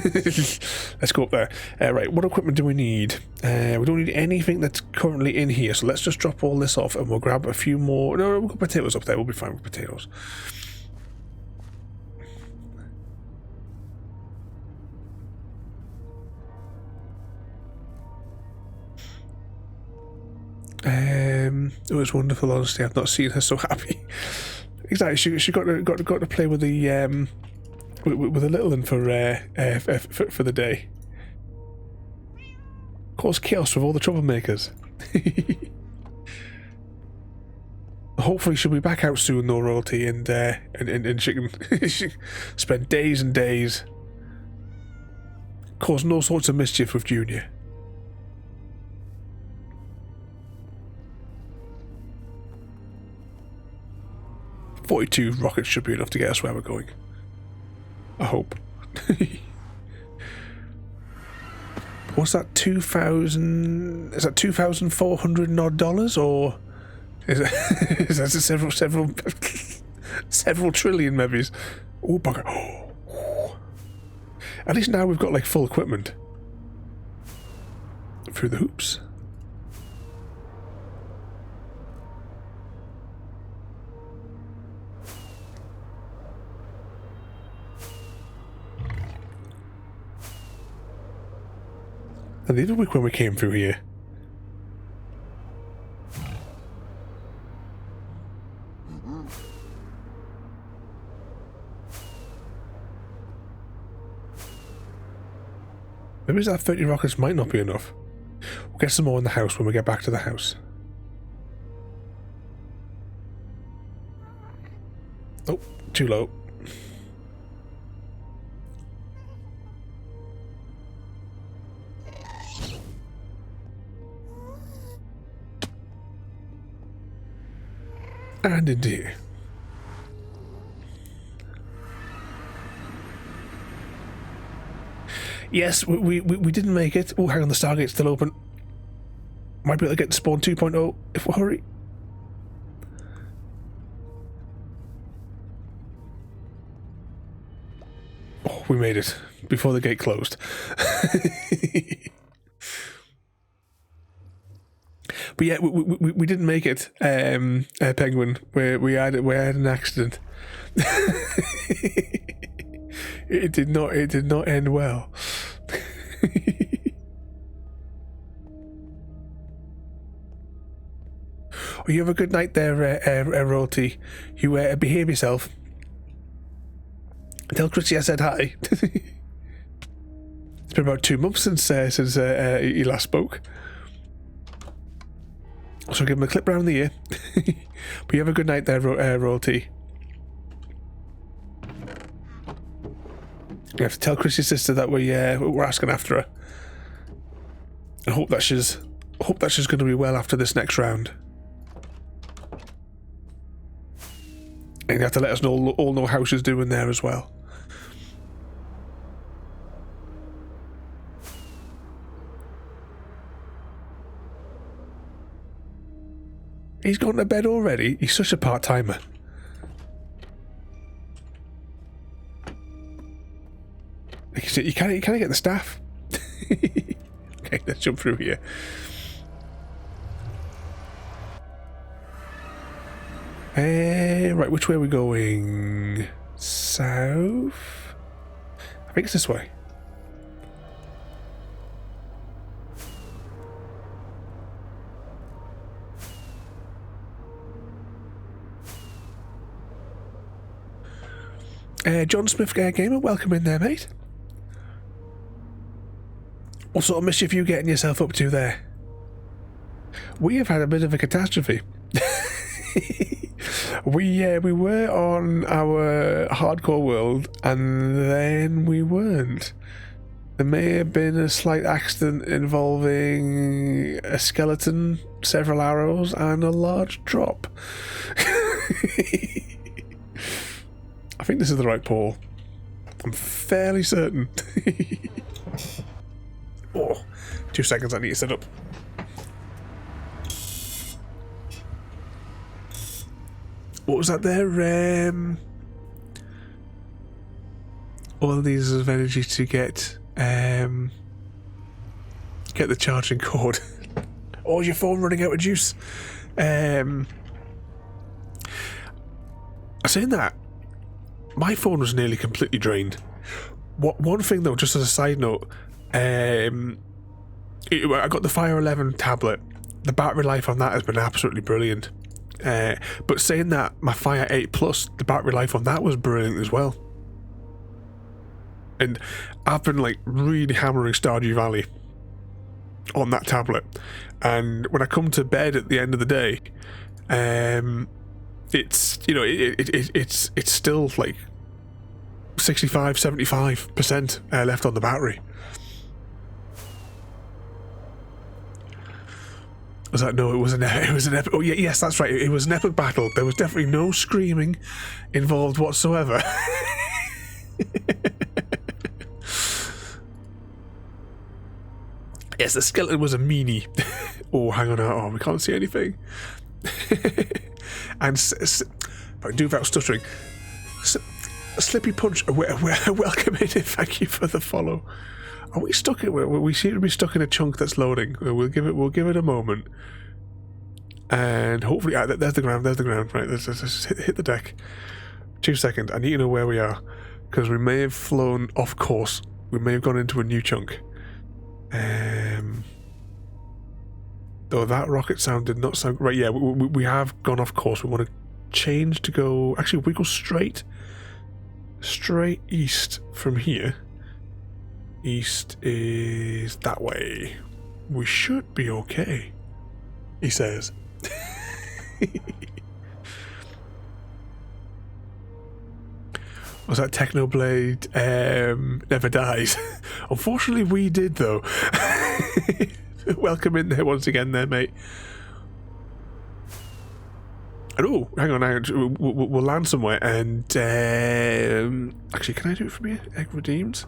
Let's go up there. Right, what equipment do we need? We don't need anything that's currently in here, so let's just drop all this off and we'll grab a few more. No, we've got potatoes up there. We'll be fine with potatoes. It was wonderful, honestly. I've not seen her so happy. Exactly, she got to play with the with a little one for the day. Cause chaos with all the troublemakers. Hopefully she'll be back out soon though, Royalty, and she can spend days and days causing all sorts of mischief with Junior. .42 rockets should be enough to get us where we're going. I hope. What's that? 2,000? Is that $2,400 odd dollars, or is that several trillion maybe? Oh bugger! Oh. At least now we've got like full equipment through the hoops. And the other week when we came through here. Maybe that 30 rockets might not be enough. We'll get some more in the house when we get back to the house. Oh, too low. And indeed. Yes, we didn't make it. Oh, hang on, the Stargate's still open. Might be able to get spawn 2.0 if we hurry. Oh, we made it before the gate closed. But yeah, we didn't make it, Penguin. We had an accident. It did not end well. Oh, you have a good night there, Royalty. You behave yourself. Tell Chrissy I said hi. It's been about 2 months since he last spoke. So give him a clip round the ear. But you have a good night there, Royalty. You have to tell Chrissy's sister that we're asking after her. I hope that she's going to be well after this next round. And you have to let us all know how she's doing there as well. He's gone to bed already. He's such a part-timer. You can't get the staff. Okay, let's jump through here. Right, which way are we going? South? I think it's this way. John Smith Gamer, welcome in there, mate. What sort of mischief are you getting yourself up to there? We have had a bit of a catastrophe. We were on our hardcore world and then we weren't. There may have been a slight accident involving a skeleton, several arrows, and a large drop. I think this is the right pole. I'm fairly certain. Oh, 2 seconds, I need to set up. What was that there? All these of energy to get the charging cord. Oh, is your phone running out of juice? I'm saying that my phone was nearly completely drained. One thing though, just as a side note, I got the Fire 11 tablet. The battery life on that has been absolutely brilliant. But saying that, my Fire 8 Plus, the battery life on that was brilliant as well. And I've been like really hammering Stardew Valley on that tablet. And when I come to bed at the end of the day, it's, you know, it's still like 65-75% left on the battery. Was that no? It was an epic. Oh yeah, yes, that's right. It was an epic battle. There was definitely no screaming involved whatsoever. Yes, the skeleton was a meanie. Oh, hang on. Oh, we can't see anything. And if I can do without stuttering, Slippy Punch. Welcome in. Thank you for the follow. Are we stuck in? We seem to be stuck in a chunk that's loading. We'll give it a moment, and hopefully, there's the ground. Right, let's hit the deck. 2 seconds. I need to know where we are because we may have flown off course. We may have gone into a new chunk. Though that rocket sound did not sound right. Yeah, we have gone off course. We want to change to go. Actually, we go straight east from here. East is that way. We should be okay, he says. Was that Technoblade never dies? Unfortunately, we did, though. Welcome in there once again there, mate. And oh, hang on, we'll land somewhere. And actually, can I do it from here? Egg redeemed.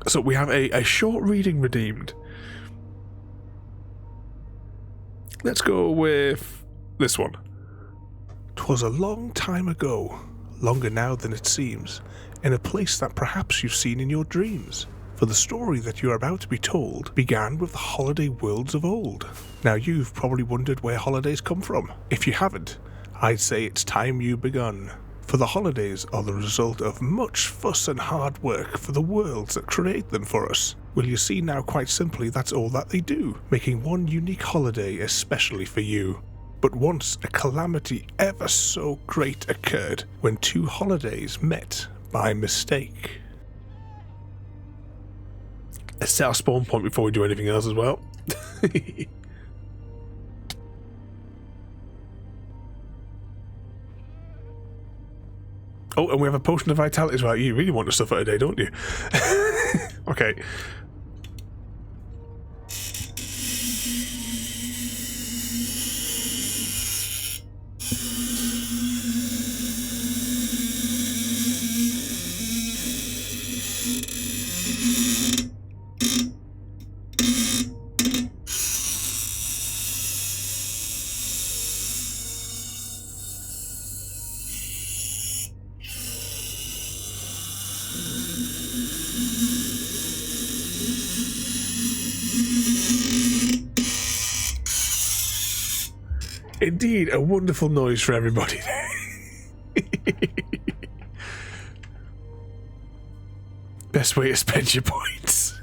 So we have a short reading redeemed. Let's go with this one. 'Twas a long time ago, longer now than it seems, in a place that perhaps you've seen in your dreams. For the story that you are about to be told began with the holiday worlds of old. Now you've probably wondered where holidays come from. If you haven't, I'd say it's time you begun. For the holidays are the result of much fuss and hard work for the worlds that create them for us. Well, you see now, quite simply, that's all that they do, making one unique holiday especially for you. But once a calamity ever so great occurred when two holidays met by mistake. Let's set our spawn point before we do anything else as well. Oh, and we have a potion of vitality as well. You really want the stuff out of day, don't you? Okay. Indeed, a wonderful noise for everybody there. Best way to spend your points.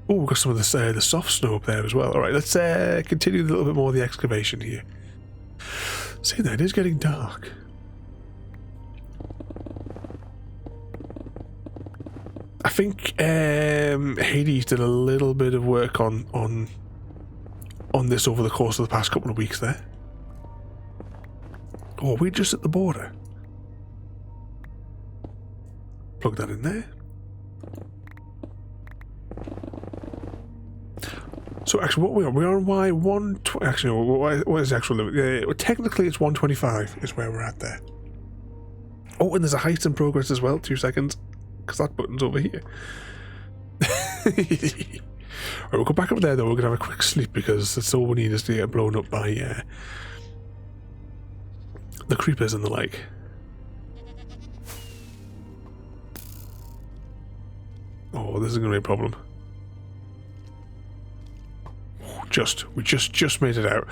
Oh, we've got some of the soft snow up there as well. Alright, let's continue a little bit more of the excavation here. See, that is getting dark. I think Hades did a little bit of work on this over the course of the past couple of weeks there. Oh, are we just at the border? Plug that in there. So actually what we are on Y120. Actually, what is the actual limit? Technically it's 125 is where we're at there. Oh, and there's a heist in progress as well. 2 seconds. Because that button's over here. Alright, we'll go back up there though. We're going to have a quick sleep because that's all we need is to get blown up by the creepers and the like. Oh, this is going to be a problem. We just made it out.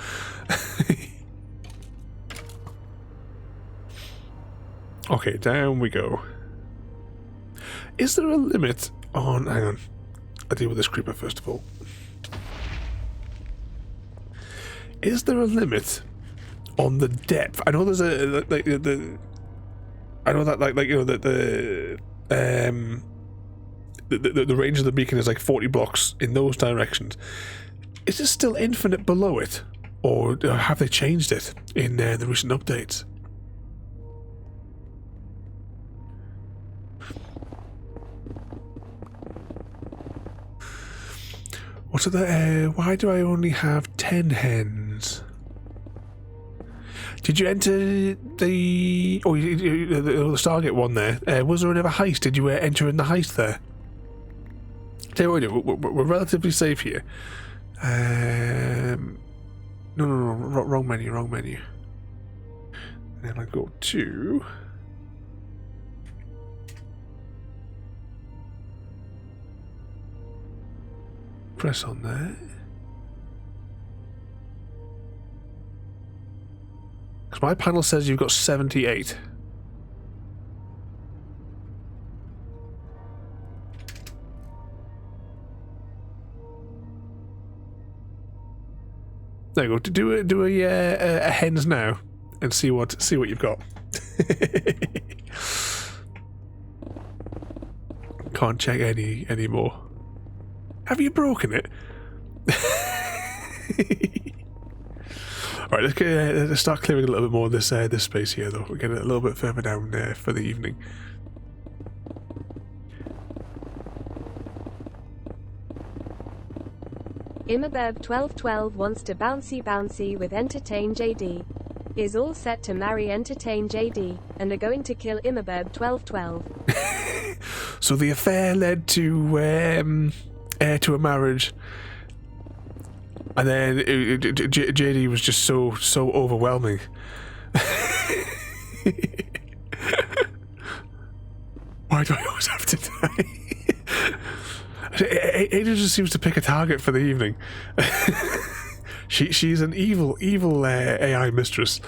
Okay, down we go. Is there a limit on... Hang on. I'll deal with this creeper first of all. Is there a limit on the depth? I know there's a... I know that the range of the beacon is like 40 blocks in those directions. Is it still infinite below it? Or have they changed it in the recent updates? What's the... why do I only have 10 hens? Did you enter the... Oh, the Stargate one there. Was there another heist? Did you enter in the heist there? Tell you what we do. We're relatively safe here. No, wrong menu. And then I go to... Press on there. Because my panel says you've got 78. There you go. Do a hens now and see what you've got. Can't check any more. Have you broken it? All right, let's start clearing a little bit more of this space here, though. We're getting a little bit further down for the evening. Imabeb1212 wants to bouncy with Entertain JD. Is all set to marry Entertain JD, and are going to kill Imabeb1212. So the affair led to a marriage, and then JD was just so overwhelming. Why do I always have to die? Ada just seems to pick a target for the evening. She's an evil AI mistress.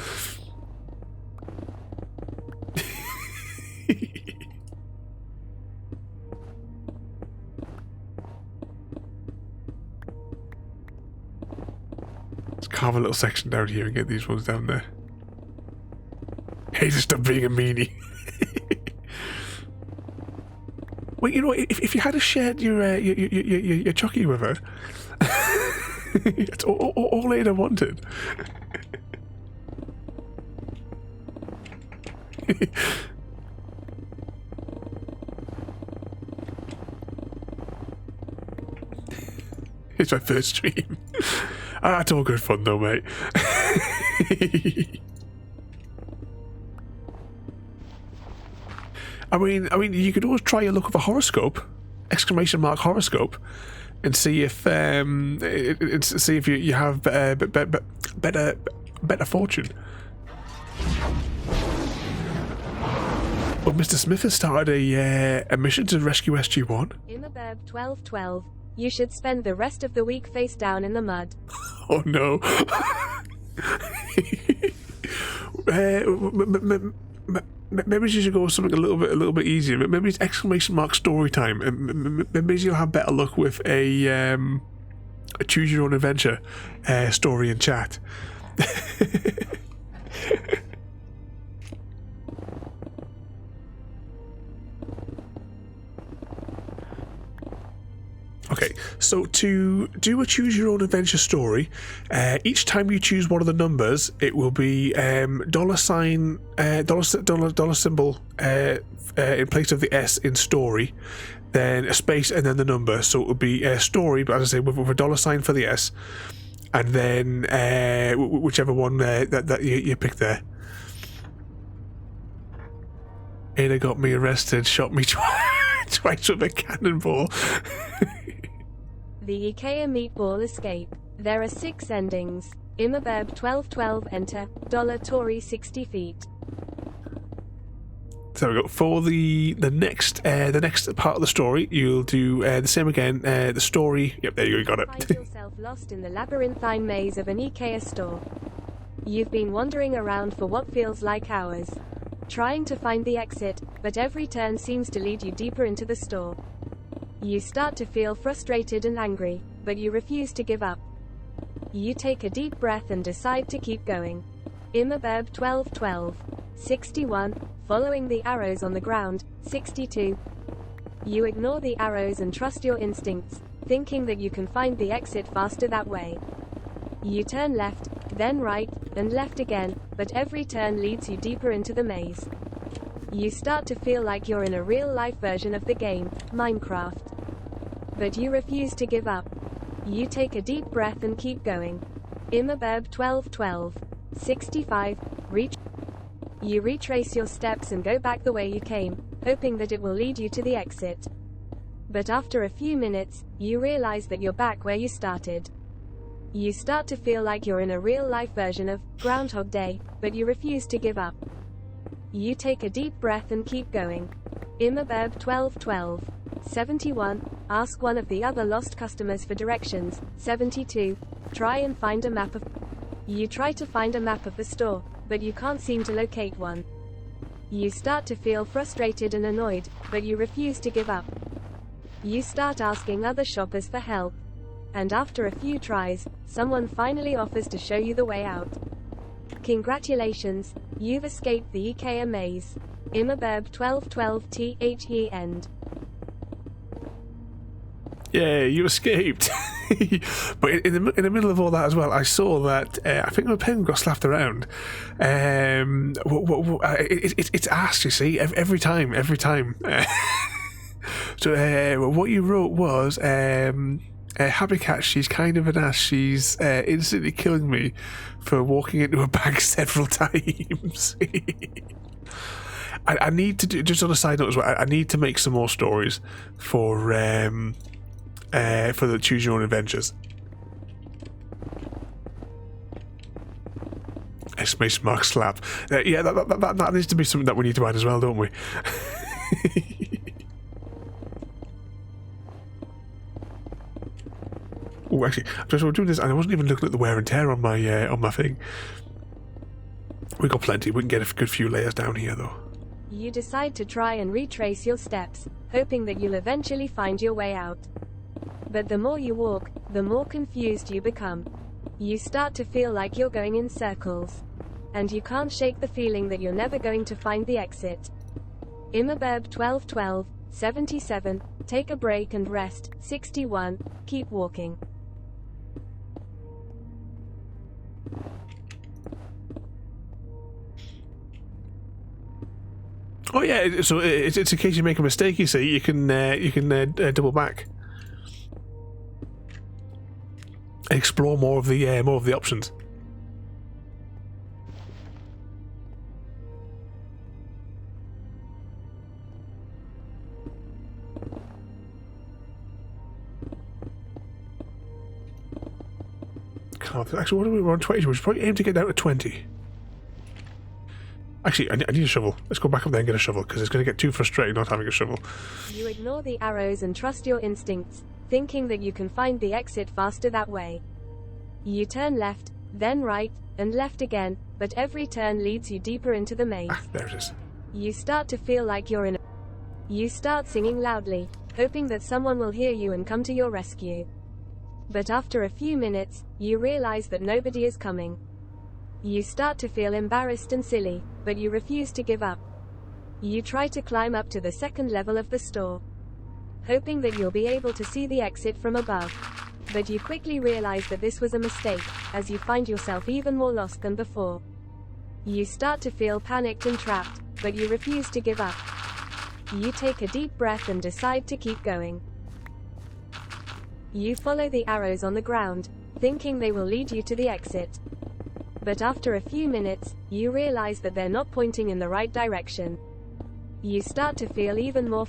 Let's carve a little section down here and get these ones down there. Hey, just stop being a meanie. Well, you know, if you had shared your chocky with her, it's all Ada wanted. It's my first stream. It's all good fun though, mate. I mean, you could always try your luck with a horoscope, ! Horoscope, and see if you have better fortune. Well, Mr. Smith has started a mission to rescue SG1. Immerberb 1212. You should spend the rest of the week face down in the mud. Oh no. Maybe you should go with something a little bit easier. Maybe it's ! Story time. And maybe you'll have better luck with a choose your own adventure story in chat. Okay, so to do a choose your own adventure story, each time you choose one of the numbers, it will be dollar symbol in place of the S in story, then a space and then the number. So it will be a story, but as I say, with a dollar sign for the S, and then whichever one that you pick there. Ada got me arrested, shot me twice with a cannonball. The IKEA meatball escape. There are 6 endings. Immerberb 1212 enter. Tory 60 feet. So we go for the next part of the story. You'll do the same again. The story. Yep, there you go. You got it. Find yourself lost in the labyrinthine maze of an IKEA store. You've been wandering around for what feels like hours, trying to find the exit, but every turn seems to lead you deeper into the store. You start to feel frustrated and angry, but you refuse to give up. You take a deep breath and decide to keep going. Immerberb 1212. 61. Following the arrows on the ground. 62. You ignore the arrows and trust your instincts, thinking that you can find the exit faster that way. You turn left, then right, and left again, but every turn leads you deeper into the maze. You start to feel like you're in a real-life version of the game, Minecraft. But you refuse to give up. You take a deep breath and keep going. Immerberb 1212. 65. You retrace your steps and go back the way you came, hoping that it will lead you to the exit. But after a few minutes, you realize that you're back where you started. You start to feel like you're in a real-life version of Groundhog Day, but you refuse to give up. You take a deep breath and keep going. Immerberb 1212. 71. Ask one of the other lost customers for directions. 72. Try and find a map of... You try to find a map of the store, but you can't seem to locate one. You start to feel frustrated and annoyed, but you refuse to give up. You start asking other shoppers for help. And after a few tries, someone finally offers to show you the way out. Congratulations, you've escaped the IKEA maze. Immerberb 1212 THE end. Yeah, you escaped. But in the middle of all that as well, I saw that I think my pen got slapped around. It's asked, you see, every time. So what you wrote was, Happy Cat, she's kind of an ass. She's instantly killing me for walking into a bag several times. I need to do, just on a side note as well, I need to make some more stories for the Choose Your Own Adventures. Exclamation mark slap. Yeah, that needs to be something that we need to add as well, don't we? Oh, actually, we're doing this, and I wasn't even looking at the wear and tear on my thing. We got plenty. We can get a good few layers down here, though. You decide to try and retrace your steps, hoping that you'll eventually find your way out. But the more you walk, the more confused you become. You start to feel like you're going in circles. And you can't shake the feeling that you're never going to find the exit. Imabeb 1212, 77, take a break and rest, 61, keep walking. Oh yeah, so it's in case you make a mistake, you see, you can double back, explore more of the options. Actually, what are we? We're on 20. We should probably aim to get down to 20. Actually, I need a shovel. Let's go back up there and get a shovel, because it's going to get too frustrating not having a shovel. You ignore the arrows and trust your instincts, thinking that you can find the exit faster that way. You turn left, then right, and left again, but every turn leads you deeper into the maze. There it is. You start to feel like you're in a... You start singing loudly, hoping that someone will hear you and come to your rescue. But after a few minutes, you realize that nobody is coming. You start to feel embarrassed and silly, but you refuse to give up. You try to climb up to the second level of the store, hoping that you'll be able to see the exit from above. But you quickly realize that this was a mistake, as you find yourself even more lost than before. You start to feel panicked and trapped, but you refuse to give up. You take a deep breath and decide to keep going. You follow the arrows on the ground, thinking they will lead you to the exit. But after a few minutes, you realize that they're not pointing in the right direction. You start to feel even more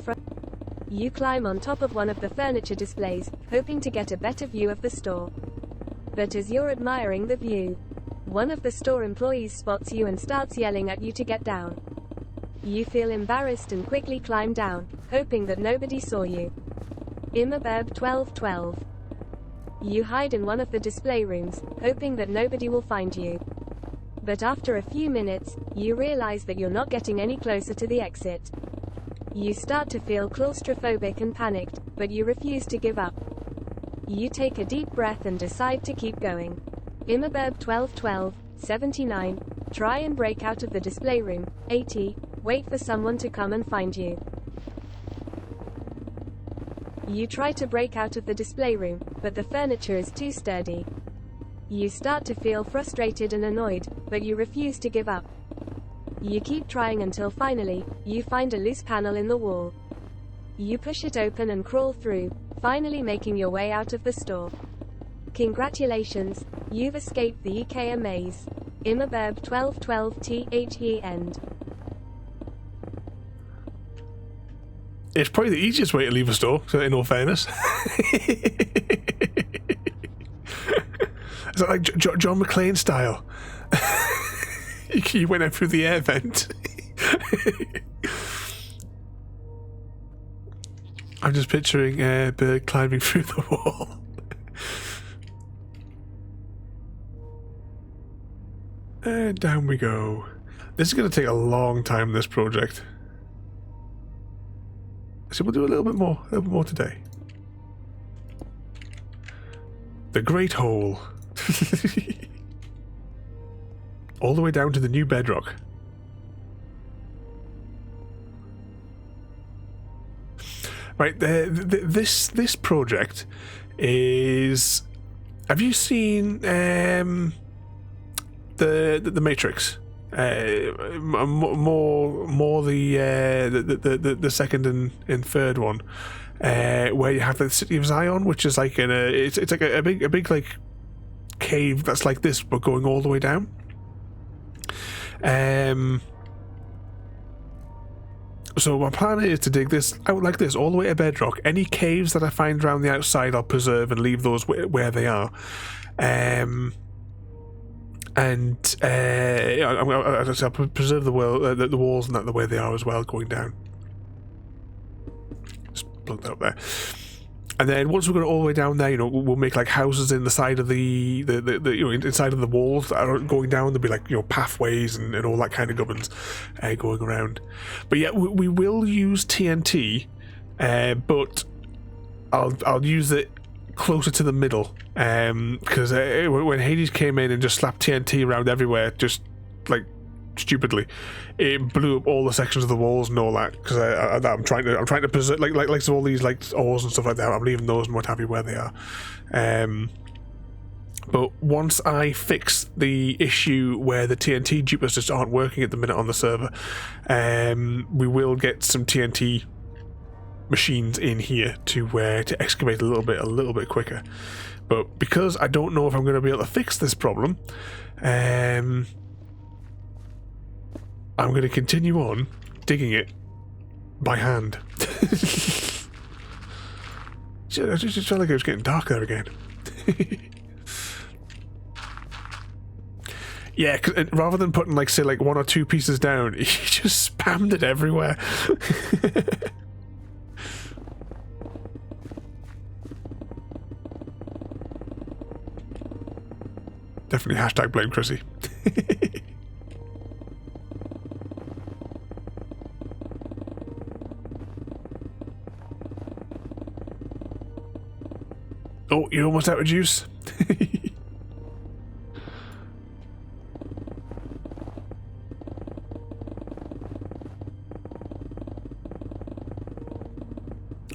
You climb on top of one of the furniture displays, hoping to get a better view of the store. But as you're admiring the view, one of the store employees spots you and starts yelling at you to get down. You feel embarrassed and quickly climb down, hoping that nobody saw you. Imabeb 1212. You hide in one of the display rooms, hoping that nobody will find you. But after a few minutes, you realize that you're not getting any closer to the exit. You start to feel claustrophobic and panicked, but you refuse to give up. You take a deep breath and decide to keep going. Imabeb 1212, 79, try and break out of the display room, 80, wait for someone to come and find you. You try to break out of the display room, but the furniture is too sturdy. You start to feel frustrated and annoyed, but you refuse to give up. You keep trying until finally, you find a loose panel in the wall. You push it open and crawl through, finally making your way out of the store. Congratulations, you've escaped the IKEA maze. Imabeb 1212 THE end. It's probably the easiest way to leave a store, in all fairness. Is that like John McClane style? You went out through the air vent. I'm just picturing a bird climbing through the wall. And down we go. This is going to take a long time, this project. So we'll do a little bit more today. The Great Hole. All the way down to the new bedrock. Right, this project is... Have you seen the Matrix? More the second and third one, where you have the City of Zion, which is like it's like a big like cave that's like this but going all the way down. So my plan is to dig this out like this all the way to bedrock. Any caves that I find around the outside I'll preserve and leave those where they are. I'll preserve the walls and that the way they are as well, going down. Just plug that up there. And then once we've got it all the way down there, we'll make like houses in the side of the inside of the walls that are going down. There'll be like pathways and all that kind of gubbins going around. But yeah, we will use TNT, but I'll use it closer to the middle, because when Hades came in and just slapped TNT around everywhere, just like stupidly, it blew up all the sections of the walls and all that. Because I'm trying to preserve like so all these like ores and stuff like that. I'm leaving those and what have you where they are. But once I fix the issue where the TNT dupers just aren't working at the minute on the server, we will get some TNT machines in here to excavate a little bit quicker. But because I don't know if I'm going to be able to fix this problem, I'm going to continue on digging it by hand. I just felt like it was getting dark there again. Yeah, rather than putting like say like 1 or 2 pieces down, he just spammed it everywhere. Definitely hashtag blame Chrissy. Oh, you're almost out of juice?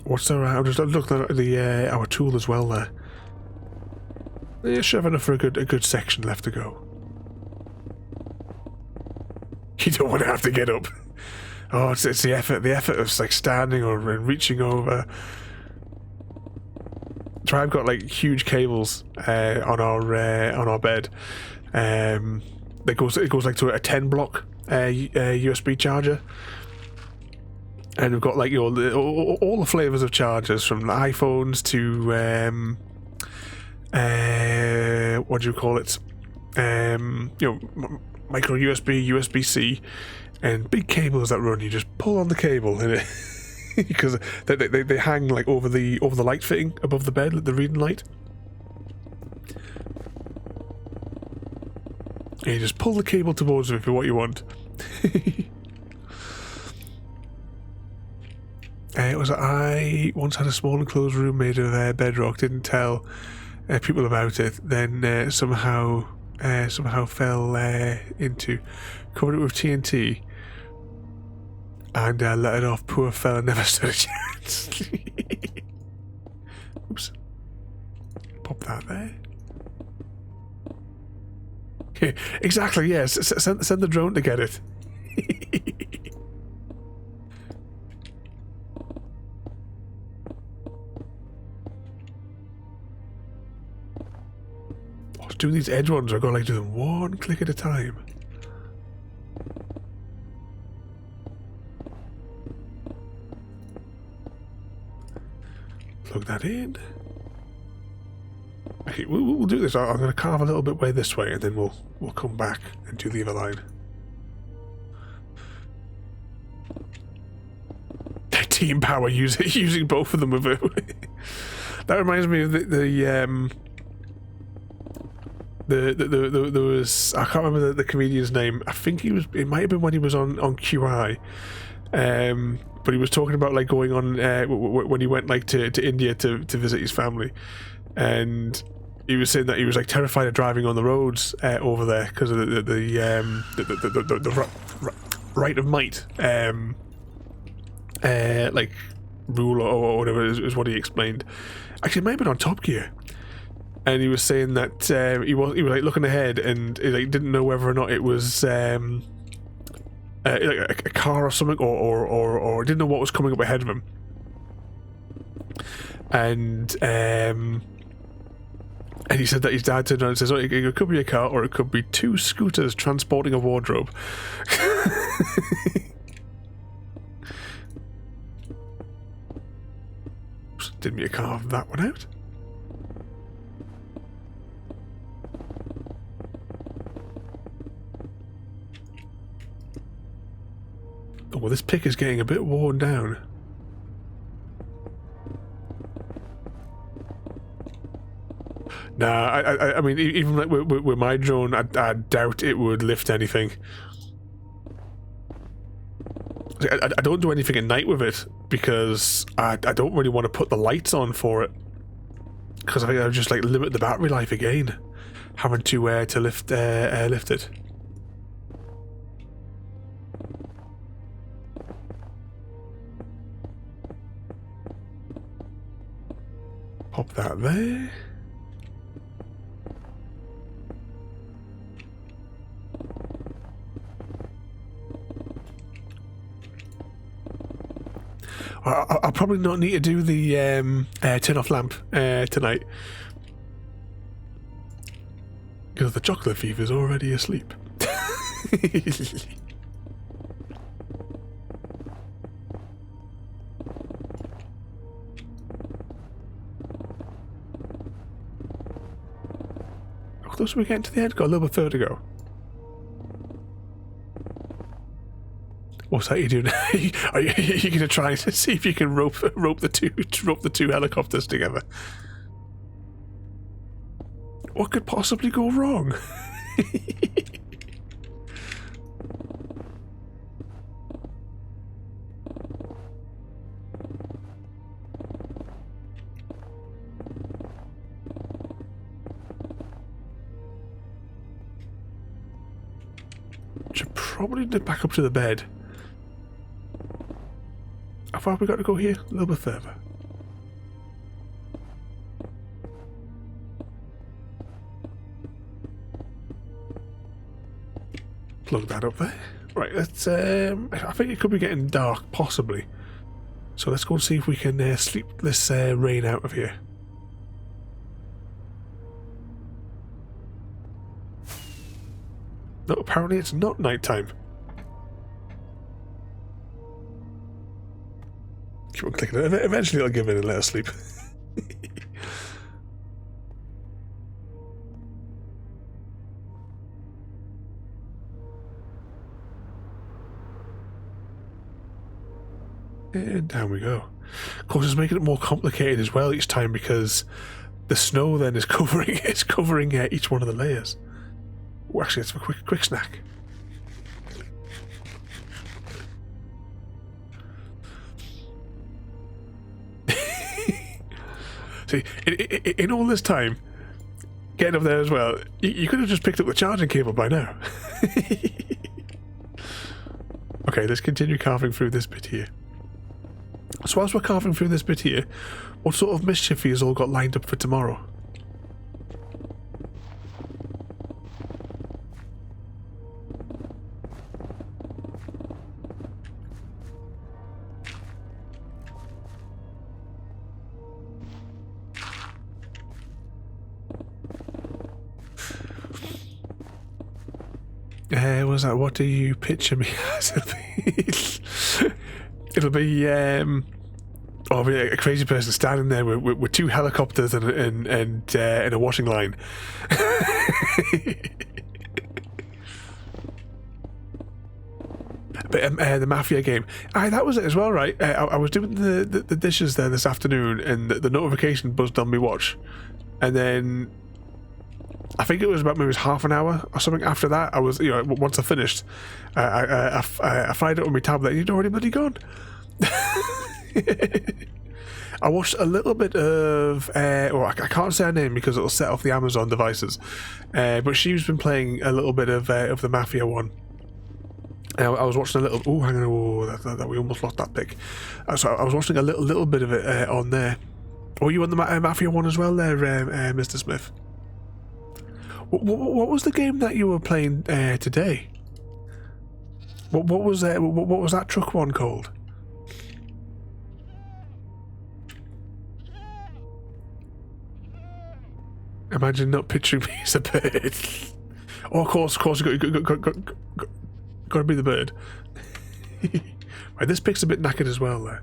What's there? I'm just looking at the our tool as well there. Yeah, should have enough for a good section left to go. You don't want to have to get up. Oh, it's the effort of like standing or reaching over. So I've got like huge cables on our bed. It goes like to a 10 block USB charger, and we've got like all the flavors of chargers from iPhones to what do you call it? Micro USB, USB-C, and big cables that run. You just pull on the cable and it. Because they hang like over the light fitting above the bed, like the reading light. And you just pull the cable towards them for what you want. I once had a small enclosed room made of bedrock. Didn't tell people about it. Then somehow fell into, covered it with TNT. And let it off. Poor fella never stood a chance. Oops. Pop that there. Okay, exactly, yes. Send the drone to get it. I was doing these edge ones. I've got to like do them one click at a time. Plug that in. Okay, we'll do this. I'm going to carve a little bit way this way, and then we'll come back and do the other line. Team power using both of them with it. That reminds me of there was, I can't remember the comedian's name. I think it might have been when he was on QI. But he was talking about like going on when he went like to India to visit his family, and he was saying that he was like terrified of driving on the roads over there because of the right of might like rule or whatever is what he explained. Actually, it might have been on Top Gear, and he was saying that he was like looking ahead and he like didn't know whether or not it was. Like a car or something, or didn't know what was coming up ahead of him, and he said that his dad turned around and says, "Oh, it could be a car, or it could be 2 scooters transporting a wardrobe." Didn't we carve that one out? Oh, well, this pick is getting a bit worn down. Nah, I mean, even like with my drone, I doubt it would lift anything. I don't do anything at night with it because I don't really want to put the lights on for it, because I think I'll just like limit the battery life again, having to lift it. Pop that there. I'll probably not need to do the turn off lamp tonight, because the chocolate thief is already asleep. How close are we getting to the end? Got a little bit further to go. What's that you doing? Are you going to try to see if you can rope the two helicopters together? What could possibly go wrong? Should probably nip back up to the bed. How far have we got to go here? A little bit further. Plug that up there. Right, let's I think it could be getting dark, possibly. So let's go and see if we can sleep this rain out of here. No, apparently it's not nighttime. Keep on clicking it. Eventually it'll give in and let us sleep. And down we go. Of course, it's making it more complicated as well each time, because the snow then is covering each one of the layers. Oh, actually, it's a quick snack. See, in all this time, getting up there as well, you could have just picked up the charging cable by now. Okay, let's continue carving through this bit here. So whilst we're carving through this bit here, what sort of mischief have you all got lined up for tomorrow? Was that? What do you picture me as? It'll be I'll be a crazy person standing there with two helicopters and a washing line. But the Mafia game, that was it as well, right? I was doing the dishes there this afternoon, and the notification buzzed on my watch, and then I think it was about maybe half an hour or something after that. I was, once I finished, I fired it on my tablet, and you'd already bloody gone. I watched a little bit of, I can't say her name because it'll set off the Amazon devices, but she's been playing a little bit of the Mafia one. I was watching a little. Oh, hang on! That we almost lost that pick. So I was watching a little bit of it on there. Were you on the Mafia one as well, there, Mr. Smith? What was the game that you were playing today? What was that truck one called? Imagine not picturing me as a bird. Oh, of course, got to be the bird. Right, this pick's a bit knackered as well, there.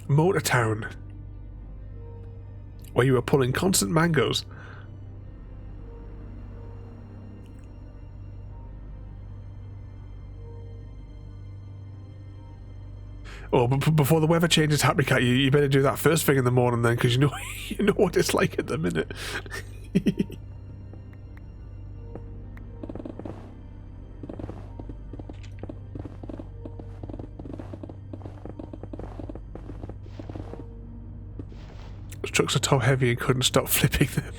Motor Town, where you were pulling constant mangoes. Oh, but before the weather changes, Happy Cat, you better do that first thing in the morning then, because you know you know what it's like at the minute. Those trucks are top heavy and couldn't stop flipping them.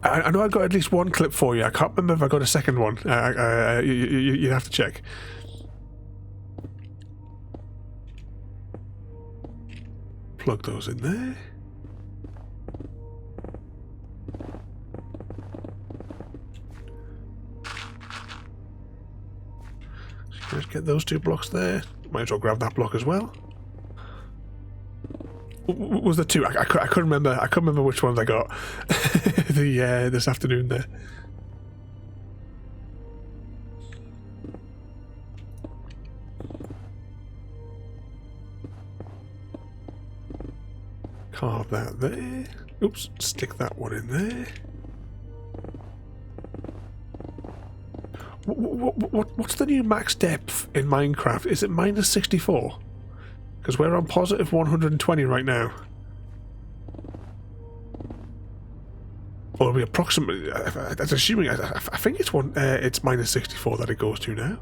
I know I got at least one clip for you. I can't remember if I got a second one. You'd have to check. Plug those in there. So let's get those 2 blocks there. Might as well grab that block as well. Was there 2? I couldn't remember. I couldn't remember which ones I got. This afternoon there. Carve that there. Oops, stick that one in there. What's the new max depth in Minecraft? Is it minus 64? Because we're on positive 120 right now. Or we approximately. That's assuming. I think it's minus 64 that it goes to now.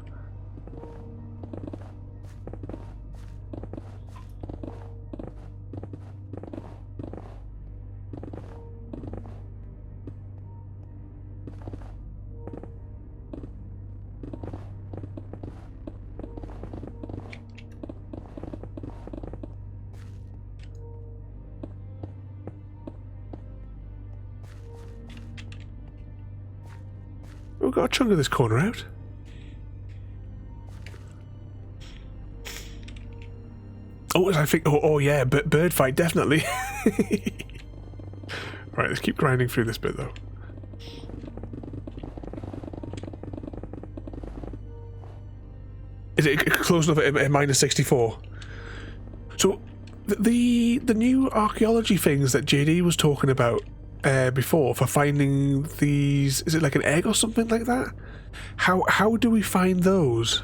We've got a chunk of this corner out. Oh, I think. Oh yeah, bird fight definitely. Right, let's keep grinding through this bit though. Is it close enough at minus 64? So the new archaeology things that JD was talking about before for finding these, is it like an egg or something like that? How do we find those?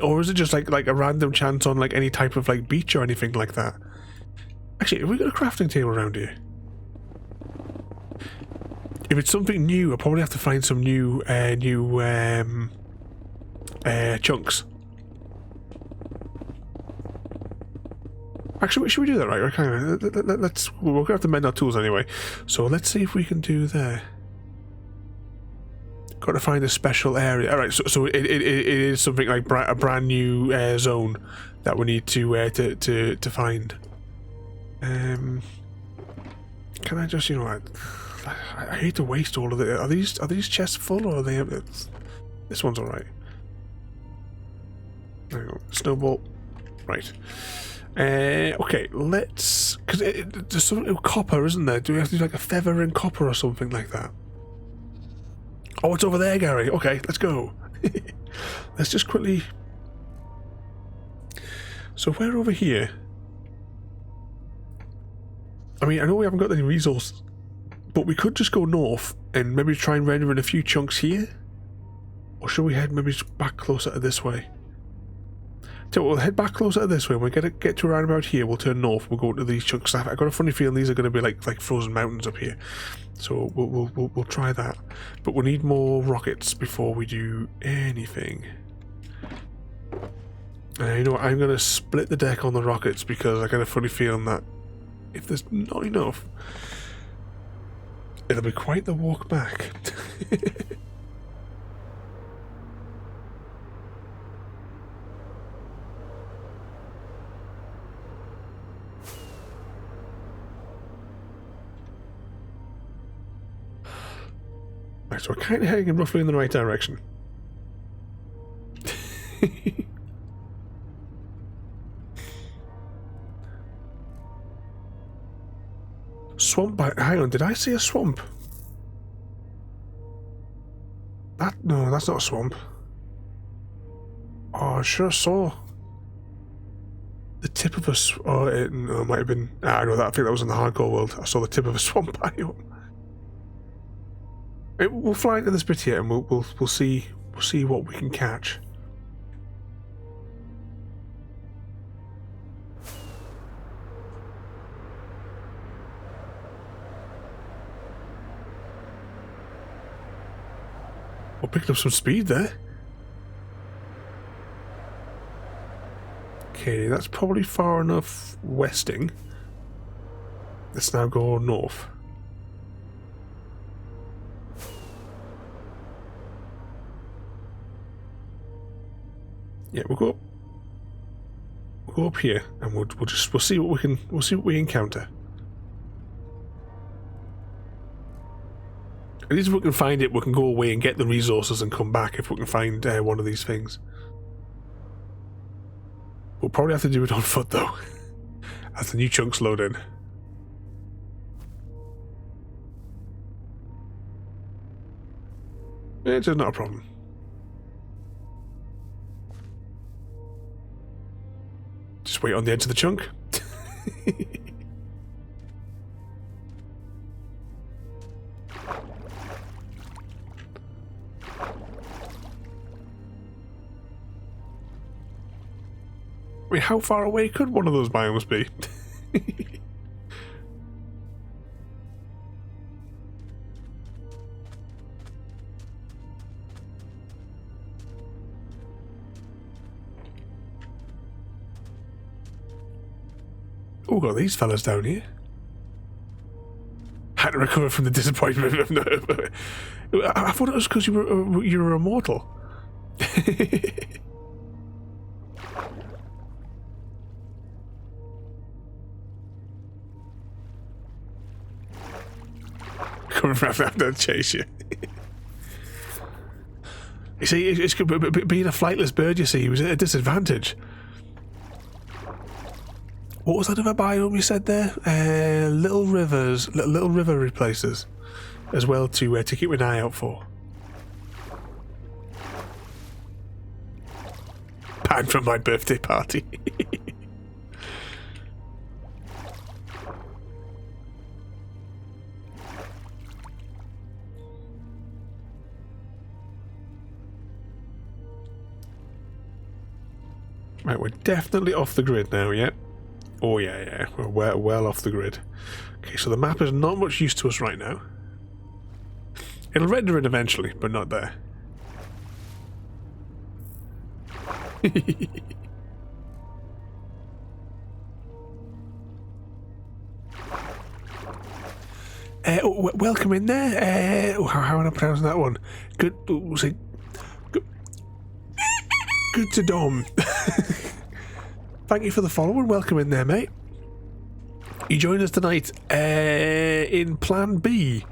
Or is it just like a random chance on like any type of like beach or anything like that? Actually, have we got a crafting table around here? If it's something new, I'll probably have to find some new chunks. Actually, should we do that, right? Okay, we're going to have to mend our tools anyway. So let's see if we can do there. Got to find a special area. Alright, so it is something like a brand new zone that we need to find. Can I just, you know, I hate to waste all of it. Are these chests full or are they? This one's alright. There we go. Snowball. Right. Okay, let's... Because there's something with copper, isn't there? Do we have to do like a feather in copper or something like that? Oh, it's over there, Gary. Okay, let's go. Let's just quickly... So we're over here. I mean, I know we haven't got any resource, but we could just go north and maybe try and render in a few chunks here. Or should we head maybe back closer to this way? So we'll head back closer to this way. When we get to around about here, we'll turn north. We'll go into these chunks. I've got a funny feeling these are going to be like frozen mountains up here. So we'll try that. But we'll need more rockets before we do anything. You know what? I'm going to split the deck on the rockets because I got a funny feeling that if there's not enough, it'll be quite the walk back. Right, so we're kind of heading roughly in the right direction. Swamp, hang on, did I see a swamp? No, that's not a swamp. Oh, I sure saw the tip of a no, it might have been, I know that, I think that was in the hardcore world. I saw the tip of a swamp biome. We'll fly into this bit here, and we'll see what we can catch. We're picking up some speed there. Okay, that's probably far enough westing. Let's now go north. Yeah, we'll go up here, and we'll see what we encounter. At least if we can find it, we can go away and get the resources and come back if we can find one of these things. We'll probably have to do it on foot though, as the new chunks load in. It's not a problem. Just wait on the edge of the chunk. I mean, how far away could one of those biomes be? Oh, we've got these fellas down here. Had to recover from the disappointment of I thought it was because you were immortal. Coming from after chase you. You see, it's being a flightless bird. You see, he was at a disadvantage. What was that other biome you said there? Little rivers, little river places, as well to keep an eye out for. Banned from my birthday party. Right, we're definitely off the grid now, yeah? Oh yeah, we're well off the grid. Okay, so the map is not much use to us right now. It'll render it eventually, but not there. Welcome in there. How am I pronouncing that one? Good to Dom. Thank you for the follow and welcome in there, mate. You joined us tonight in Plan B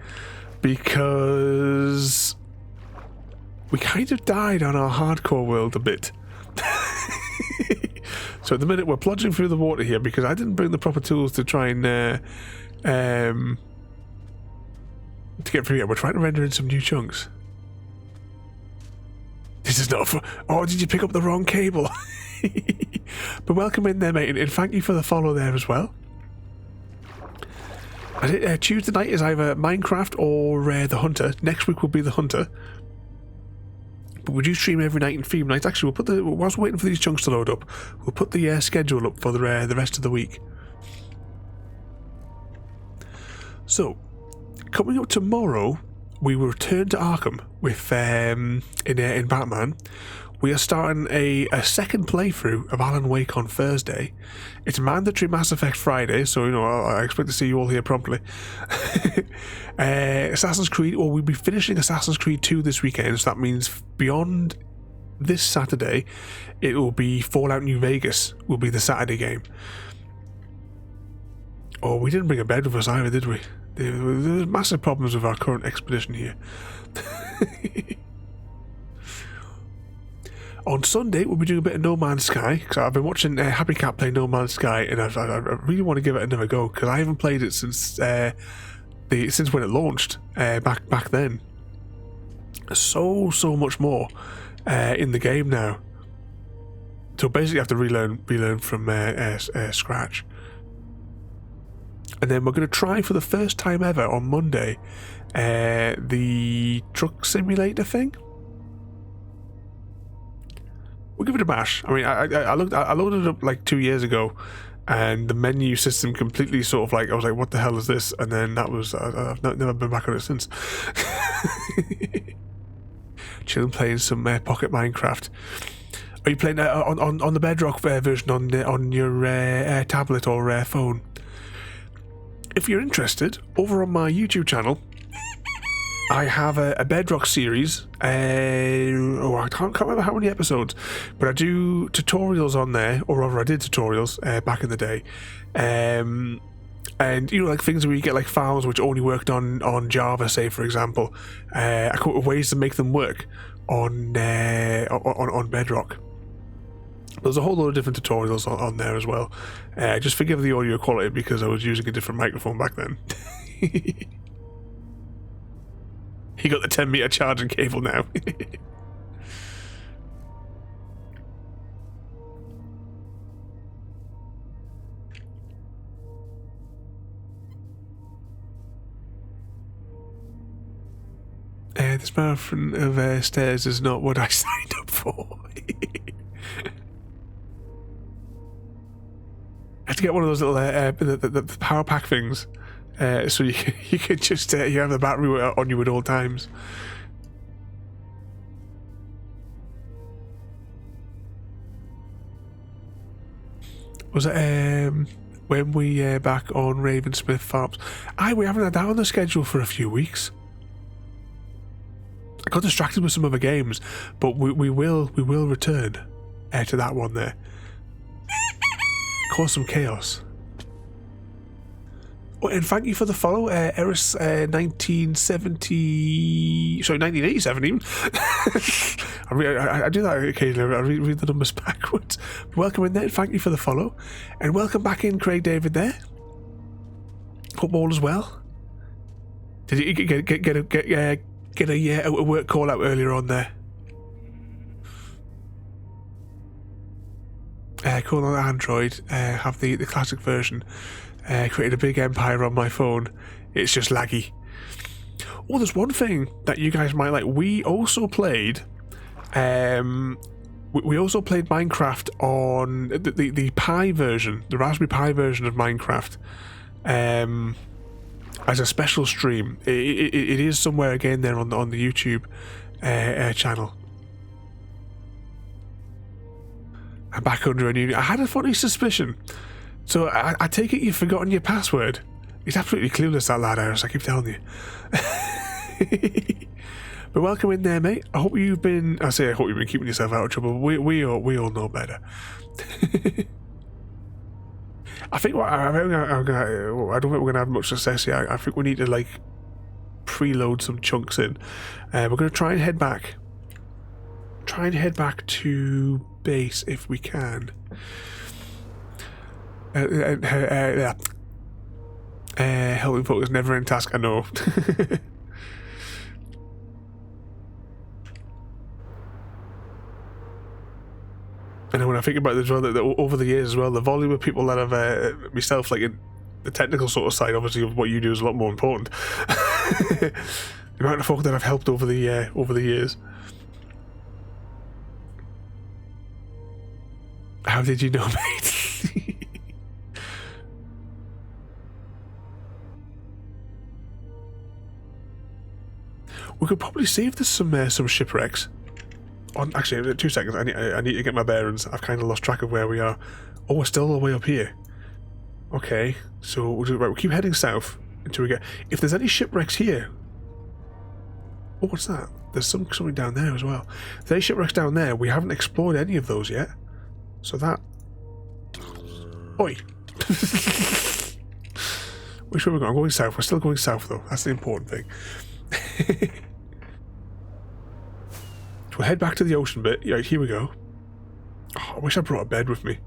because we kind of died on our hardcore world a bit. So at the minute we're plunging through the water here because I didn't bring the proper tools to try and to get through here. We're trying to render in some new chunks. This is not fun. Oh, did you pick up the wrong cable? But welcome in there, mate, and thank you for the follow there as well. Tuesday night is either Minecraft or the Hunter. Next week will be the Hunter. But we do stream every night and theme nights. Actually, whilst we're waiting for these chunks to load up, we'll put the schedule up for the rest of the week. So, coming up tomorrow, we will return to Arkham with in Batman. We are starting a second playthrough of Alan Wake on Thursday. It's mandatory Mass Effect Friday, so I expect to see you all here promptly. Assassin's Creed, or we'll be finishing Assassin's Creed 2 this weekend, so that means beyond this Saturday, it will be Fallout New Vegas will be the Saturday game. Oh, we didn't bring a bed with us either, did we? There's massive problems with our current expedition here. On Sunday, we'll be doing a bit of No Man's Sky, because I've been watching Happy Cat play No Man's Sky, and I really want to give it another go, because I haven't played it since when it launched back then. So much more in the game now. So basically, I have to relearn from scratch. And then we're going to try for the first time ever on Monday the truck simulator thing. We'll give it a bash. I mean, I loaded it up like 2 years ago, and the menu system completely sort of like, I was like, what the hell is this? And then that was, I've never been back on it since. Chilling playing some Pocket Minecraft. Are you playing on the Bedrock version on your tablet or phone? If you're interested, over on my YouTube channel, I have a Bedrock series. I can't remember how many episodes, but I do tutorials on there, or rather I did tutorials back in the day. And you know, like things where you get like files which only worked on Java, say for example. I come up with ways to make them work on Bedrock. There's a whole load of different tutorials on there as well. Just forgive the audio quality because I was using a different microphone back then. You got the 10-meter charging cable now. This marathon of stairs is not what I signed up for. I have to get one of those little the power pack things, so you can just you have the battery on you at all times. Was it when we back on Ravensmith Farms? We haven't had that on the schedule for a few weeks. I got distracted with some other games, but we will return to that one there. Cause some chaos. Oh, and thank you for the follow, Eris 1987 even. I do that occasionally. I read the numbers backwards. Welcome in there. Thank you for the follow, and welcome back in, Craig David. There. Hope all is well. Did you get a work call out earlier on there? Cool on Android. Have the classic version. Created a big empire on my phone. It's just laggy. Oh, there's one thing that you guys might like. We also played Minecraft on the Pi version, the Raspberry Pi version of Minecraft, as a special stream. It is somewhere again there on the YouTube channel. I'm back under a new. I had a funny suspicion. So I take it you've forgotten your password. He's absolutely clueless, that lad, Iris, I keep telling you. But welcome in there, mate. I hope you've been keeping yourself out of trouble. We all know better. I think I don't think we're gonna have much success here. I think we need to like preload some chunks in. We're gonna try and head back. To base if we can. Helping focus, never end task, I know. And when I think about it as well, that over the years as well, the volume of people that have myself, like in the technical sort of side, obviously of what you do is a lot more important. The amount of folk that I've helped over the years. How did you know, mate? We could probably see if there's some shipwrecks. Actually, 2 seconds. I need to get my bearings. I've kind of lost track of where we are. Oh, we're still all the way up here. Okay, so we'll keep heading south until we get. If there's any shipwrecks here. Oh, what's that? There's something down there as well. If there's any shipwrecks down there, we haven't explored any of those yet. So that. Oi. Which way we're going? I'm going south. We're still going south though. That's the important thing. We'll head back to the ocean bit. Yeah, here we go. Oh, I wish I brought a bed with me.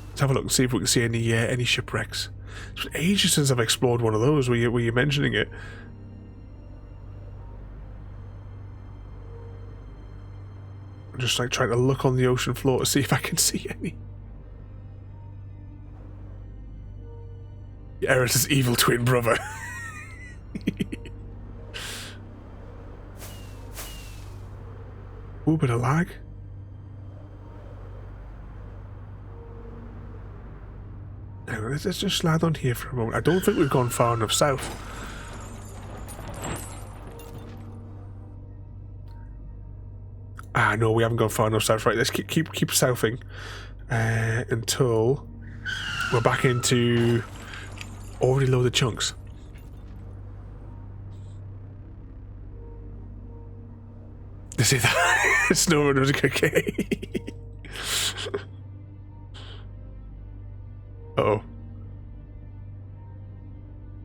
Let's have a look and see if we can see any shipwrecks. It's been ages since I've explored one of those. Were you mentioning it? I'm just like trying to look on the ocean floor to see if I can see any. Eris's evil twin brother. Ooh, bit of lag. Hang on, let's just slide on here for a moment. I don't think we've gone far enough south. Ah, no, we haven't gone far enough south. Right, let's keep southing until we're back into already loaded chunks. You see that? SnowRunner was a good game. Uh-oh.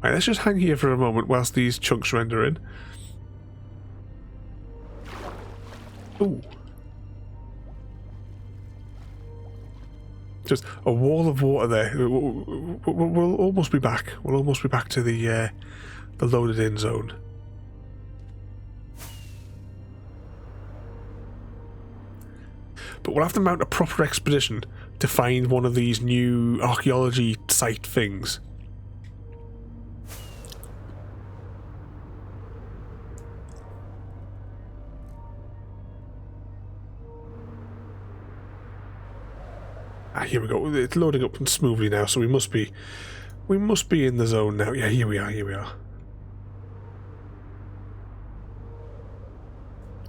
Right, let's just hang here for a moment whilst these chunks render in. Ooh. Just a wall of water there. We'll almost be back. We'll almost be back to the loaded in zone. But we'll have to mount a proper expedition to find one of these new archaeology site things. Ah, here we go. It's loading up smoothly now, so we must be in the zone now. Yeah, here we are.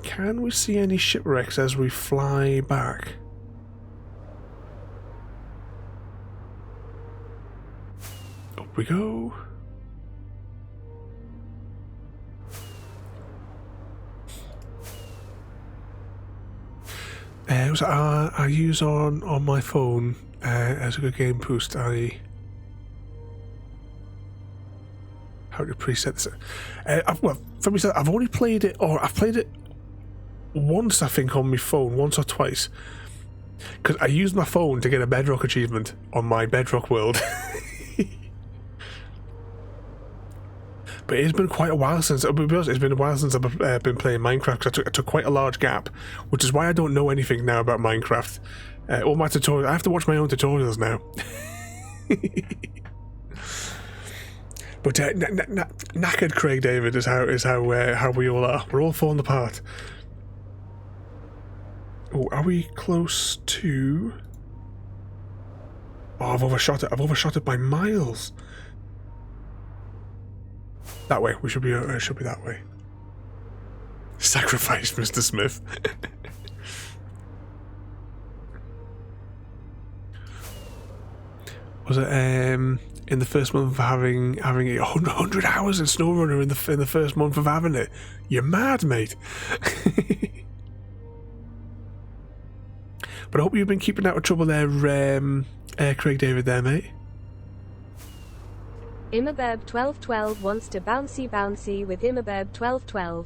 Can we see any shipwrecks as we fly back? Up we go. I use on my phone as a good game boost. How to preset this? For me, I've only played it, or I've played it once, I think, on my phone, once or twice, because I used my phone to get a Bedrock achievement on my Bedrock world. But it's been quite a while since, I'll be honest, it's been a while since I've been playing Minecraft, because I took quite a large gap, which is why I don't know anything now about Minecraft. All my tutorials, I have to watch my own tutorials now. But knackered Craig David is how we all are. We're all falling apart. Oh, are we close to? Oh, I've overshot it. I've overshot it by miles. That way. We should be. It should be that way. Sacrifice, Mr. Smith. Was it in the first month of having 100 hours in SnowRunner in the first month of having it? You're mad, mate. But I hope you've been keeping out of trouble there, Craig David there, mate. Immerberb1212 wants to bouncy with Immerberb1212.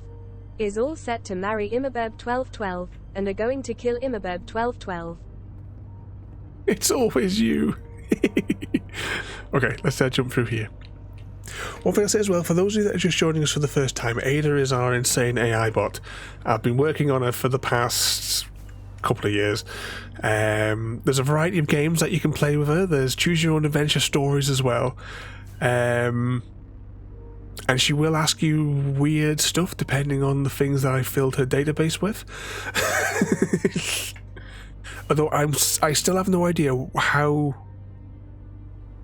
Is all set to marry Immerberb1212 and are going to kill Immerberb1212. It's always you. Okay, let's jump through here. One thing I'll say as well, for those of you that are just joining us for the first time, Ada is our insane AI bot. I've been working on her for the past couple of years. There's a variety of games that you can play with her. There's choose your own adventure stories as well. And she will ask you weird stuff depending on the things that I filled her database with. Although I still have no idea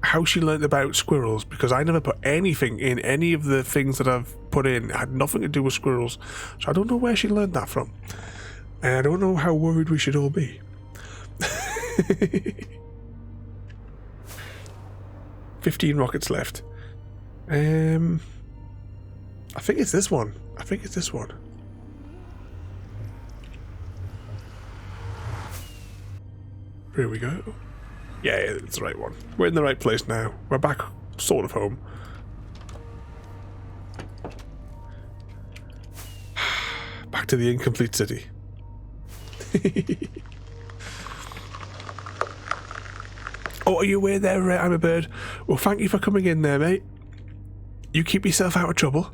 how she learned about squirrels, because I never put anything in any of the things that I've put in. It had nothing to do with squirrels. So I don't know where she learned that from. And I don't know how worried we should all be. 15 rockets left. I think it's this one. Here we go. Yeah, it's the right one. We're in the right place now. We're back sort of home. Back to the incomplete city. Oh, are you aware there, I'm a bird? Well, thank you for coming in there, mate. You keep yourself out of trouble.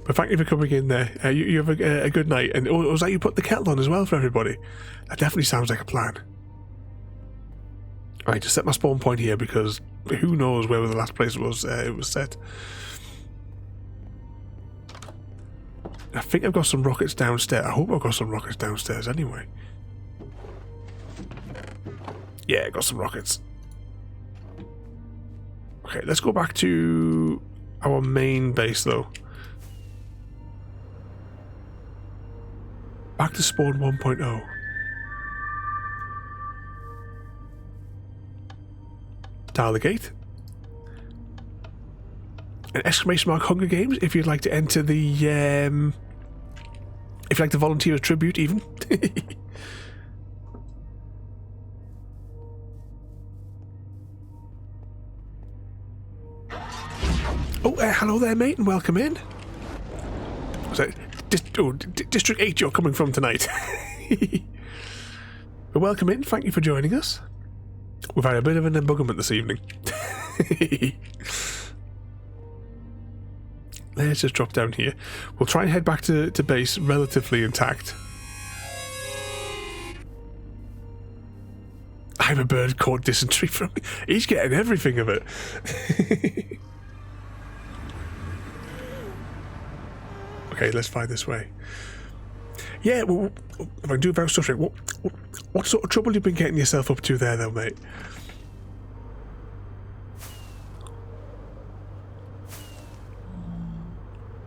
But thank you for coming in there. You have a good night. And was that you put the kettle on as well for everybody? That definitely sounds like a plan. Alright, just set my spawn point here because who knows where the last place was it was set. I think I've got some rockets downstairs. I hope I've got some rockets downstairs anyway. Yeah, I got some rockets. Okay, let's go back to our main base though. Back to spawn 1.0. Dial the gate. An exclamation mark Hunger Games if you'd like to enter the if you'd like to volunteer a tribute even. Oh, hello there, mate, and welcome in. Was that District 8 you're coming from tonight? But welcome in, thank you for joining us. We've had a bit of an embuggerment this evening. Let's just drop down here. We'll try and head back to base relatively intact. I'm a bird caught dysentery from me. He's getting everything of it. Okay, let's fly this way. Yeah, well, if I do about suffering, what sort of trouble have you been getting yourself up to there, though, mate?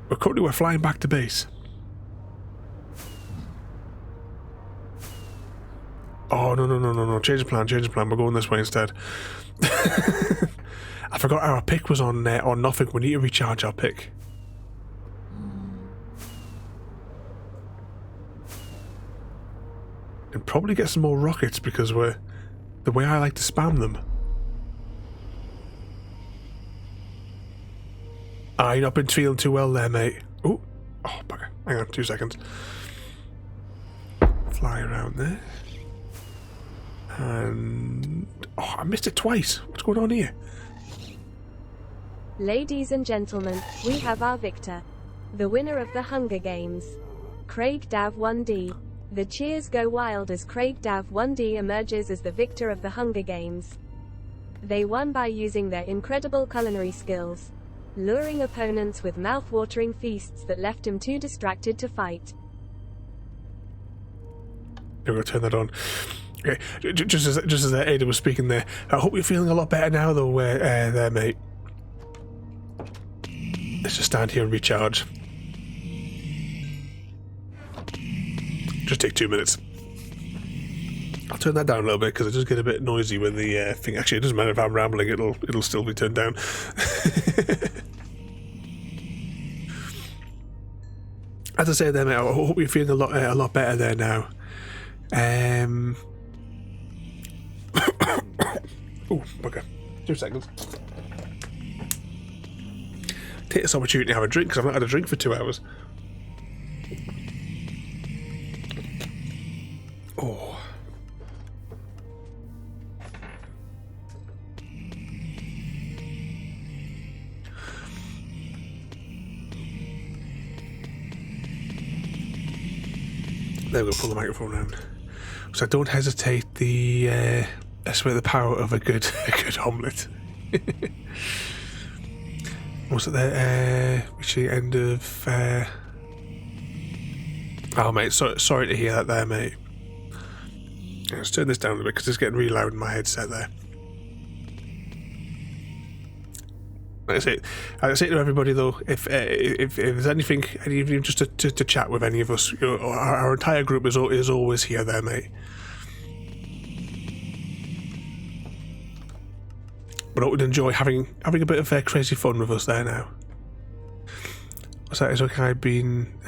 But currently we're flying back to base. Oh, no. Change the plan. We're going this way instead. I forgot our pick was on nothing. We need to recharge our pick. And probably get some more rockets because we're the way I like to spam them. You've not been feeling too well there, mate. Oh, bugger. Hang on, 2 seconds. Fly around there. And... I missed it twice. What's going on here? Ladies and gentlemen, we have our victor. The winner of the Hunger Games. Craig Dav 1D. The cheers go wild as Craig Dav 1D emerges as the victor of the Hunger Games. They won by using their incredible culinary skills, luring opponents with mouth-watering feasts that left him too distracted to fight. I'm going to turn that on. Okay, just as Ada was speaking there, I hope you're feeling a lot better now though, there, mate. Let's just stand here and recharge. Just take 2 minutes. I'll turn that down a little bit because it does get a bit noisy when the thing. Actually, it doesn't matter if I'm rambling; it'll still be turned down. As I say there, mate, I hope you're feeling a lot better there now. Oh, bugger. 2 seconds. Take this opportunity to have a drink because I've not had a drink for 2 hours. Oh. There we go, pull the microphone around. So don't hesitate, I swear the power of a good omelette. Was it there? Reaching the end of oh mate, sorry to hear that there, mate. Let's turn this down a little bit because it's getting really loud in my headset there. Like I say to everybody though, if there's anything, even just to chat with any of us, you know, our entire group is always here there, mate. But I would enjoy having a bit of crazy fun with us there now. What's that? It's okay. I've been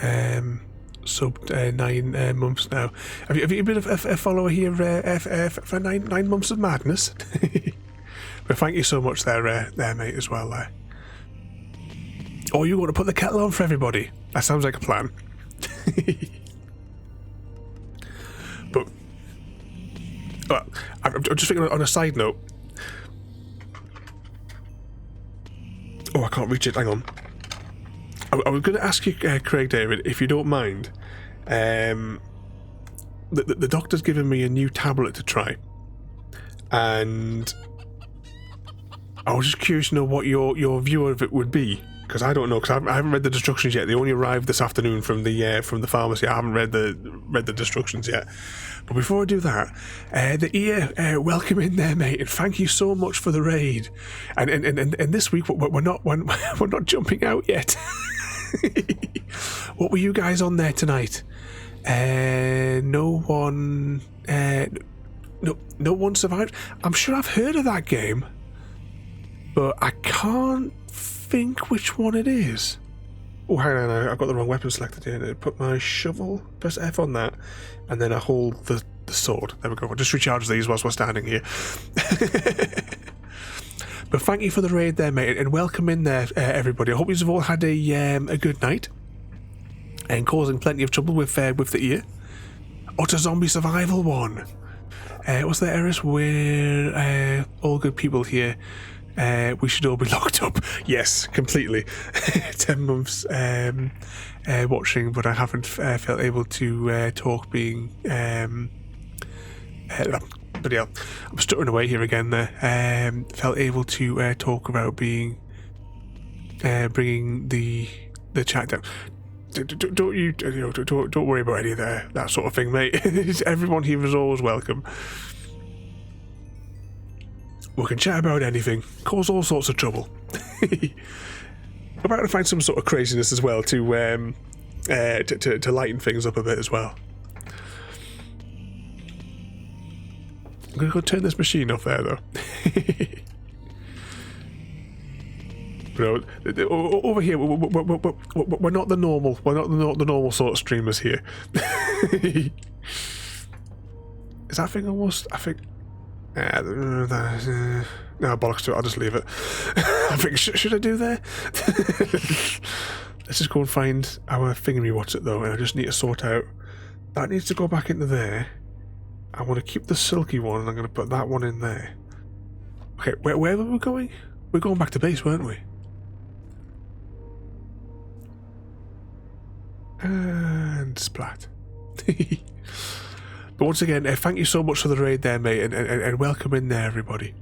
subbed 9 months now. Have you been a follower here for 9 months of madness? But thank you so much there, mate, as well. Oh, you want to put the kettle on for everybody? That sounds like a plan. But I'm just thinking on a side note. Oh, I can't reach it. Hang on. I was going to ask you, Craig David, if you don't mind. The doctor's given me a new tablet to try, and I was just curious to know what your view of it would be, because I don't know, because I haven't read the instructions yet. They only arrived this afternoon from the pharmacy. I haven't read the instructions yet. But before I do that, the ear, welcome in there, mate, and thank you so much for the raid. And this week we're not jumping out yet. What were you guys on there tonight? No one survived. I'm sure I've heard of that game, but I can't think which one it is. Oh, hang on, I've got the wrong weapon selected here. Put my shovel, press F on that, and then I hold the sword. There we go. I'll just recharge these whilst we're standing here. But thank you for the raid there, mate, and welcome in there, everybody. I hope you've all had a good night, and causing plenty of trouble with the ear. Oh, it's a zombie survival one. What's that, Eris? We're all good people here. We should all be locked up. Yes, completely. 10 months watching, but I haven't felt able to talk being... but yeah, I'm stuttering away here again there. Felt able to talk about being... bringing the chat down. Don't worry about any of that sort of thing, mate. Everyone here is always welcome. We can chat about anything, cause all sorts of trouble. I'm about to find some sort of craziness as well to lighten things up a bit as well. I'm gonna go turn this machine off there though. Over here, we're not the normal. We're not the normal sort of streamers here. Is that thing almost? I think. No, bollocks to it, I'll just leave it. I think, should I do there? Let's just go and find our thingy what's it though, and I just need to sort out. That needs to go back into there. I want to keep the silky one, and I'm going to put that one in there. Okay, where were we going? We're going back to base, weren't we? And splat. But once again, thank you so much for the raid there, mate, and welcome in there, everybody.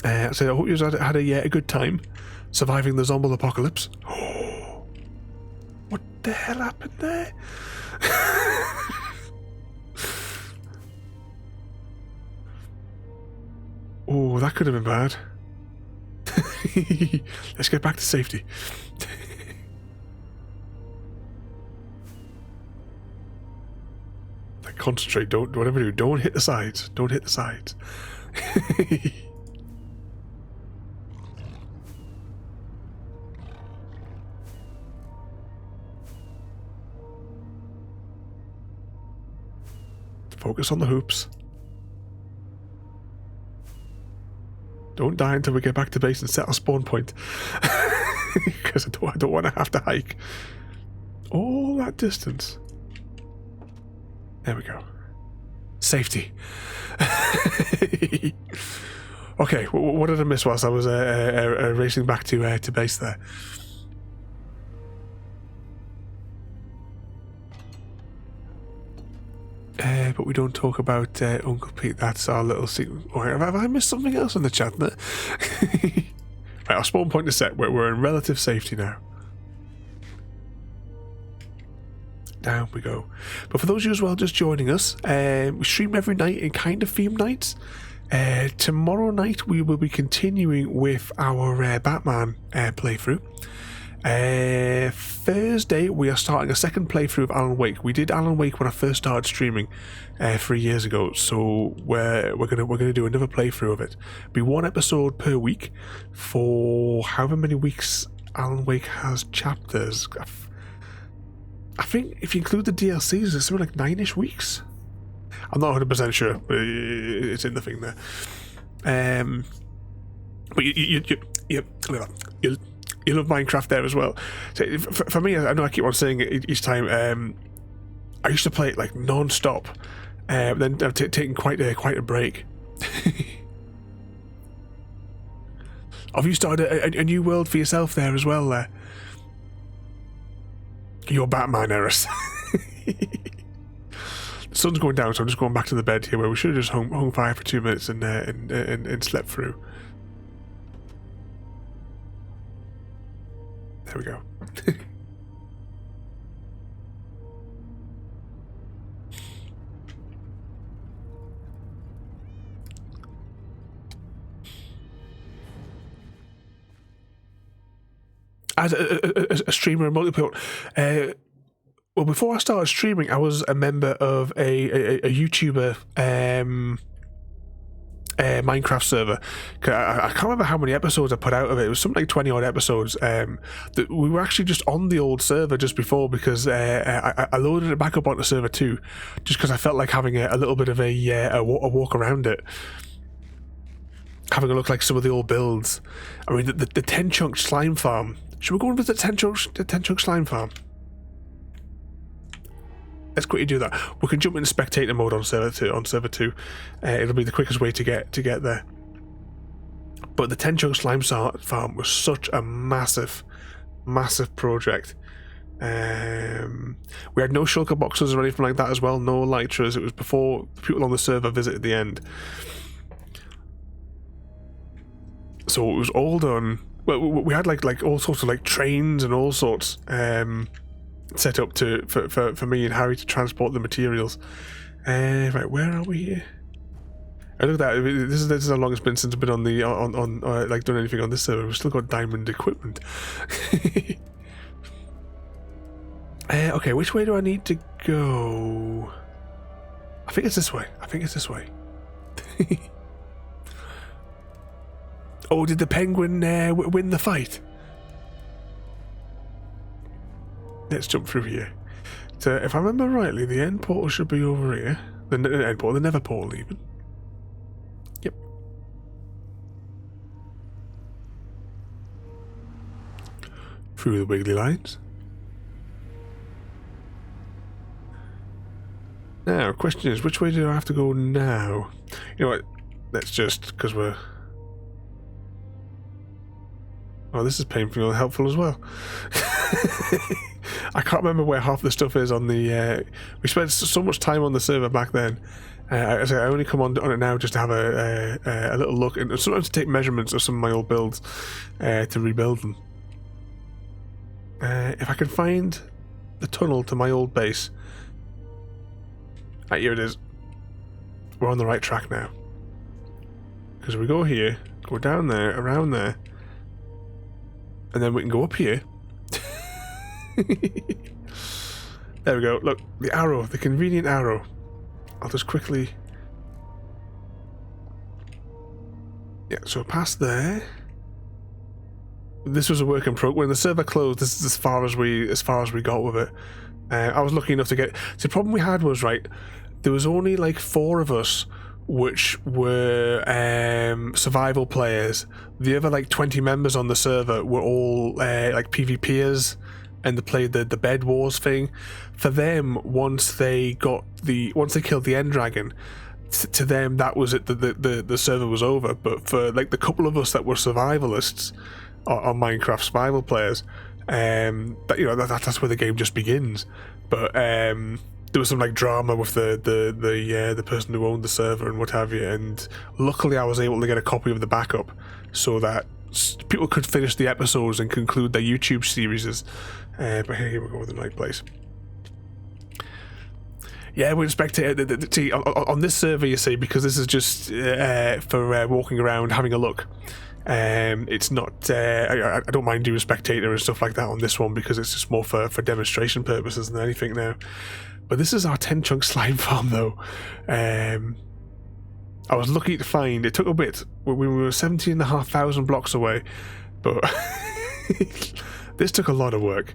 So I hope you had a good time surviving the zombie apocalypse. Oh, what the hell happened there? Oh, that could have been bad. Let's get back to safety. Concentrate, whatever you do, don't hit the sides. Don't hit the sides. Focus on the hoops. Don't die until we get back to base and set our spawn point. Because I don't want to have to hike all that distance. There we go. Safety. Okay, what did I miss whilst I was racing back to base there? But we don't talk about Uncle Pete. That's our little secret. Have I missed something else in the chat there? Right, our spawn point is set. We're in relative safety now. Down we go. But for those of you as well just joining us, we stream every night in kind of theme nights. Tomorrow night we will be continuing with our Batman playthrough. Thursday we are starting a second playthrough of Alan Wake. We did Alan Wake when I first started streaming 3 years ago, so we're gonna do another playthrough of it. Be one episode per week for however many weeks Alan Wake has chapters. I think if you include the DLCs, it's something like 9-ish weeks. I'm not 100% sure, but it's in the thing there. But you love Minecraft there as well. So for me, I know I keep on saying it each time. I used to play it like non-stop, then I've taken quite a break. Have you started a new world for yourself there as well? There. You're Batman, Eris. The sun's going down, so I'm just going back to the bed here where we should have just hung fire for 2 minutes and slept through. There we go. As a streamer and multiplayer, well, before I started streaming, I was a member of a YouTuber Minecraft server. I can't remember how many episodes I put out of it. It was something like 20 odd episodes. That we were actually just on the old server just before, because I loaded it back up onto server 2 just because I felt like having a little bit of a walk around it, having a look like some of the old builds. I mean, the 10 chunk slime farm. Should we go and visit the 10 chunk slime farm? Let's quickly do that. We can jump into spectator mode on server 2. It'll be the quickest way to get there. But the 10 chunk slime farm was such a massive project. We had no shulker boxes or anything like that as well. No elytras. It was before the people on the server visited the end. So it was all done. Well, we had like all sorts of like trains and all sorts set up for me and Harry to transport the materials. Right, where are we here? Look at that. This is how long it's been since I've been on the like done anything on this server. We've still got diamond equipment. Okay, which way do I need to go? I think it's this way. Oh, did the penguin win the fight? Let's jump through here. So, if I remember rightly, the end portal should be over here. The end portal, the Nether portal, even. Yep. Through the wiggly lines. Now, question is, which way do I have to go now? You know what? Let's just, because we're... Oh, this is painfully helpful as well. I can't remember where half the stuff is on the... we spent so much time on the server back then. I only come on it now just to have a little look, and sometimes to take measurements of some of my old builds to rebuild them. If I can find the tunnel to my old base... Right, here it is. We're on the right track now. Because we go here, go down there, around there, and then we can go up here. There we go. Look, the arrow, the convenient arrow. I'll just quickly... Yeah, so past there. This was a work in progress. When the server closed, this is as far as we got with it. I was lucky enough to get... So the problem we had was, right, there was only like 4 of us which were survival players. The other like 20 members on the server were all like PvPers, and they played the Bed Wars thing. For them, once they killed the End Dragon, to them that was it. The server was over. But for like the couple of us that were survivalists or Minecraft survival players, that's where the game just begins. But there was some like drama with the person who owned the server and what have you, and luckily I was able to get a copy of the backup so that people could finish the episodes and conclude their YouTube series. But here we go with the right place. Yeah, we're spectator. See, on this server, you see, because this is just for walking around, having a look. It's not. I don't mind doing spectator and stuff like that on this one because it's just more for demonstration purposes than anything now. But this is our 10 chunk slime farm, though. I was lucky to find. It took a bit. We were 17,500 blocks away, but this took a lot of work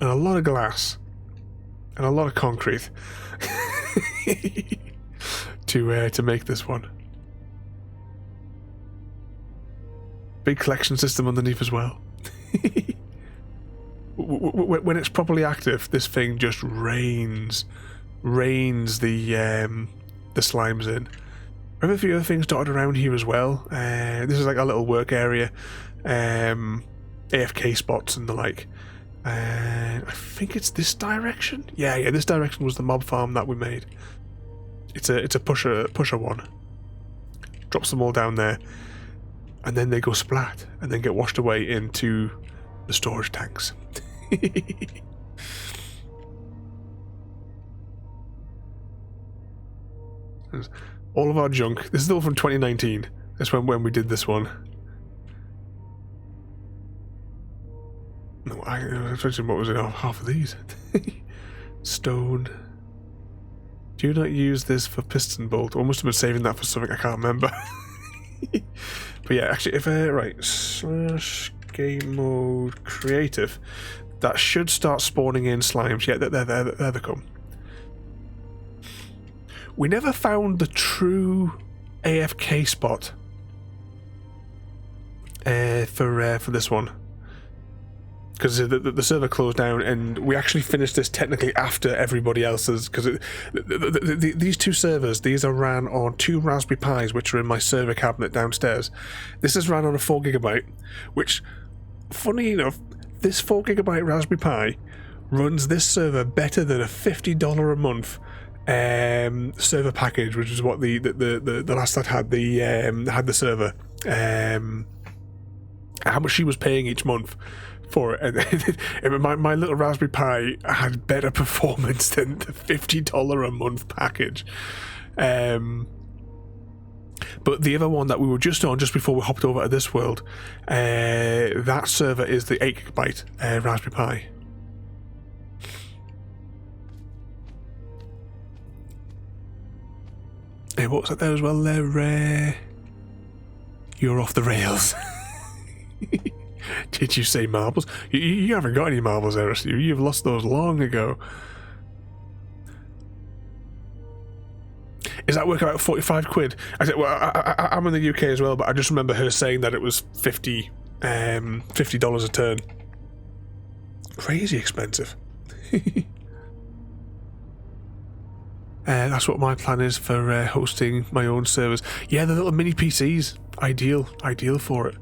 and a lot of glass and a lot of concrete to make this one. Big collection system underneath as well. When it's properly active, this thing just rains the slimes in. I have a few other things dotted around here as well. This is like a little work area, AFK spots and the like. And I think it's this direction. Yeah, this direction was the mob farm that we made. It's a pusher one. Drops them all down there, and then they go splat, and then get washed away into the storage tanks. All of our junk. This is all from 2019. That's when we did this one. No, I was thinking, what was it? Half of these. Stone. Do not use this for piston bolt. I must have been saving that for something I can't remember. But yeah, actually, if right, / game mode creative, that should start spawning in slimes. Yeah, there they come. We never found the true AFK spot for this one, because the server closed down, and we actually finished this technically after everybody else's, because these two servers, these are ran on 2 Raspberry Pis, which are in my server cabinet downstairs. This is ran on a 4GB, which, funny enough, this 4GB Raspberry Pi runs this server better than a $50 a month server package, which is what the last that had the server, how much she was paying each month for it, and my little Raspberry Pi had better performance than the $50 a month package. But the other one that we were just on just before we hopped over to this world, that server is the 8GB Raspberry Pi. Hey, what was that there as well there? You're off the rails. Did you say marbles? You haven't got any marbles there, you've lost those long ago. Is that work about 45 quid? I said, well, I'm in the UK as well, but I just remember her saying that it was $50 a turn. Crazy expensive. That's what my plan is for hosting my own servers. Yeah, the little mini PCs, ideal for it.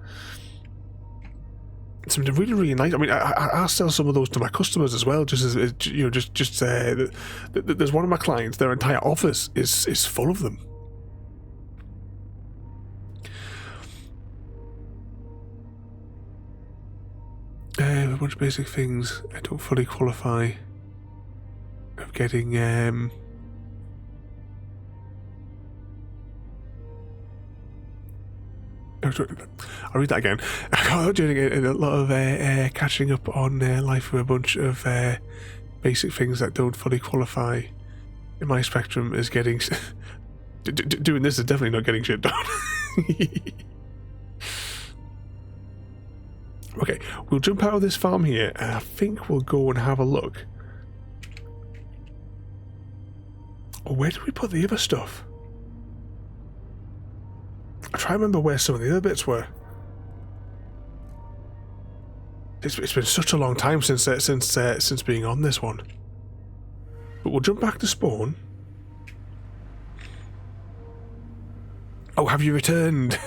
It's really, really nice. I mean, I'll sell some of those to my customers as well. Just as you know, there's one of my clients. Their entire office is full of them. A bunch of basic things. I don't fully qualify of getting. I'll read that again. I'm doing a lot of catching up on life with a bunch of basic things that don't fully qualify in my spectrum is getting... doing this is definitely not getting shit done. Okay, we'll jump out of this farm here, and I think we'll go and have a look. Oh, where did we put the other stuff? I try to remember where some of the other bits were. It's been such a long time since being on this one. But we'll jump back to spawn. Oh, have you returned?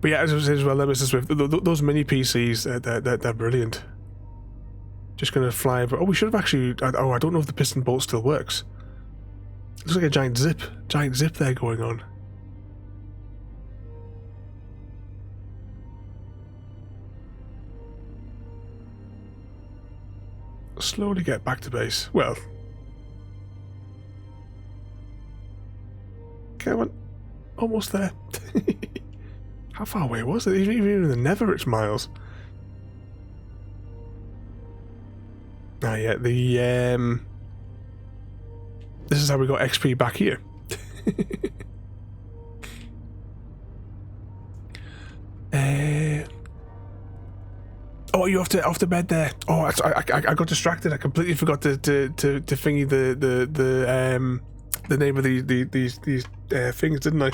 But yeah, as I said as well, Mr. Swift, those mini PCs, they're brilliant. Just gonna fly. Oh, we should have actually. Oh, I don't know if the piston bolt still works. Looks like a giant zip there going on. Slowly get back to base. Well, come on, almost there. How far away was it? Even in the Nether, it's miles. Ah, yeah, this is how we got XP back here. Oh, you off to bed there? Oh, I got distracted. I completely forgot to thingy the name of these things, didn't I?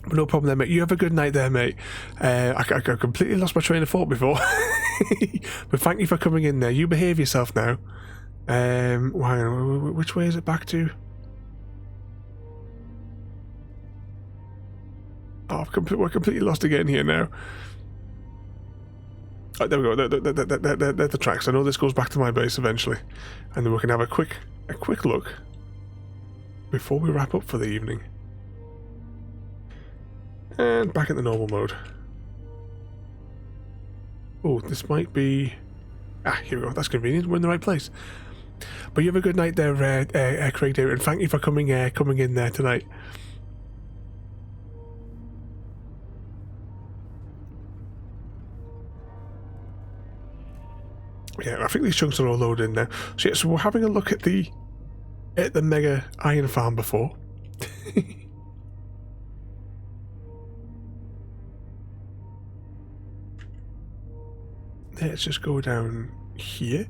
But no problem there, mate. You have a good night there, mate. I completely lost my train of thought before. But thank you for coming in there. You behave yourself now. Which way is it back to? Oh, we're completely lost again here now. Oh, there we go. They're the tracks. I know this goes back to my base eventually, and then we can have a quick look before we wrap up for the evening. And back in the normal mode. Oh, this might be... Ah, here we go. That's convenient. We're in the right place. But you have a good night there, Craig David, and thank you for coming in there tonight. Yeah, I think these chunks are all loaded in now. So yeah, so we're having a look at the mega iron farm before. Let's just go down here.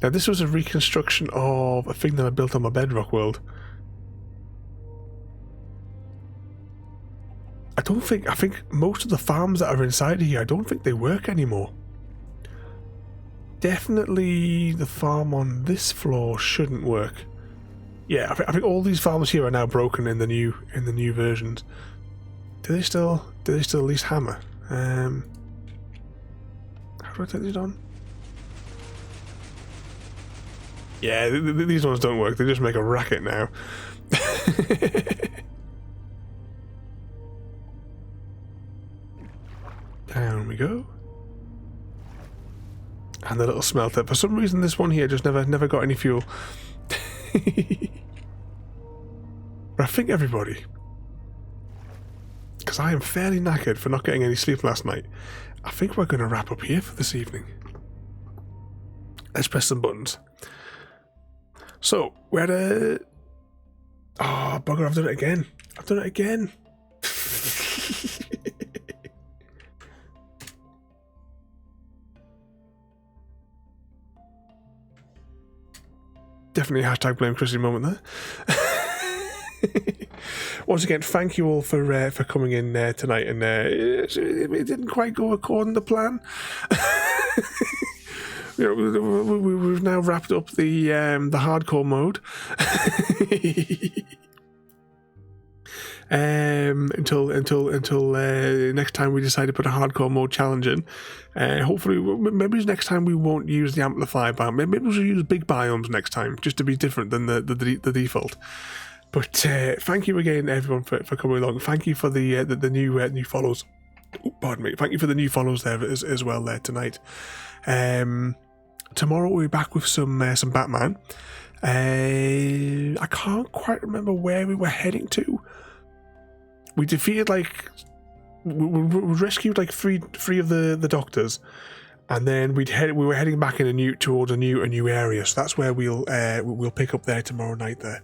Now this was a reconstruction of a thing that I built on my Bedrock world. I think most of the farms that are inside here, I don't think they work anymore. Definitely the farm on this floor shouldn't work. Yeah, I think all these farms here are now broken in the new versions. Do they still at least hammer? How do I take these on? Yeah, these ones don't work. They just make a racket now. Down we go. And the little smelter. For some reason this one here just never got any fuel. But I think everybody, because I am fairly knackered for not getting any sleep last night, I think we're going to wrap up here for this evening. Let's press some buttons. So, we had a... Oh, bugger, I've done it again. I've done it again. Definitely a hashtag blame Chrissy moment there. Once again, thank you all for coming in tonight, and it didn't quite go according to plan. You know, we've now wrapped up the hardcore mode. Until next time we decide to put a hardcore mode challenge in. Hopefully, maybe next time we won't use the amplifier biome. Maybe we'll use big biomes next time, just to be different than the default. But thank you again, everyone, for coming along. Thank you for the new follows. Oh, pardon me. Thank you for the new follows there as well there tonight. Tomorrow we'll be back with some Batman. I can't quite remember where we were heading to. We defeated we rescued three of the doctors, and then we were heading back towards a new area. So that's where we'll pick up there tomorrow night there.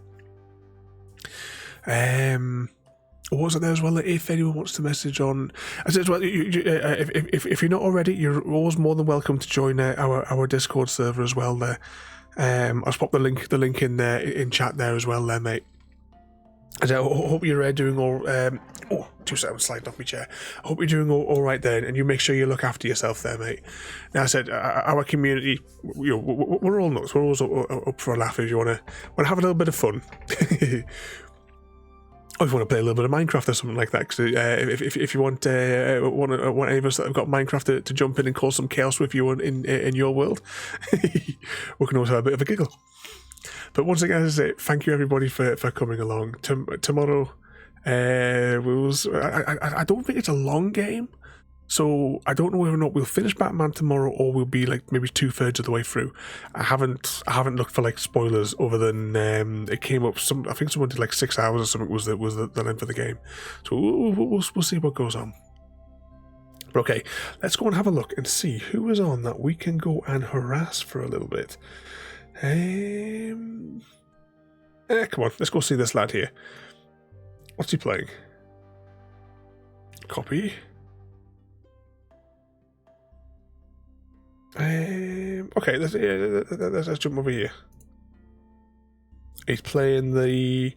Was it there as well that if anyone wants to message on, as well, if you're not already, you're always more than welcome to join our Discord server as well there. I'll just pop the link in there in chat there as well there, mate. And I hope you're doing all. 2 seconds, sliding off my chair. I hope you're doing all right there, and you make sure you look after yourself there, mate. Now, I said our community, we're all nuts. We're always up for a laugh if you want to have a little bit of fun. Or if you want to play a little bit of Minecraft or something like that, because if you want any of us that have got Minecraft to jump in and cause some chaos with you in your world, we can always have a bit of a giggle. But once again, as I say, thank you everybody for coming along. Tomorrow, I don't think it's a long game, so I don't know whether or not we'll finish Batman tomorrow or we'll be maybe 2/3 of the way through. I haven't looked for spoilers other than it came up. I think someone did 6 hours or something was the length of the game. So we'll see what goes on. But okay, let's go and have a look and see who is on that we can go and harass for a little bit. Come on, let's go see this lad here. What's he playing? Copy. Okay, let's jump over here. He's playing the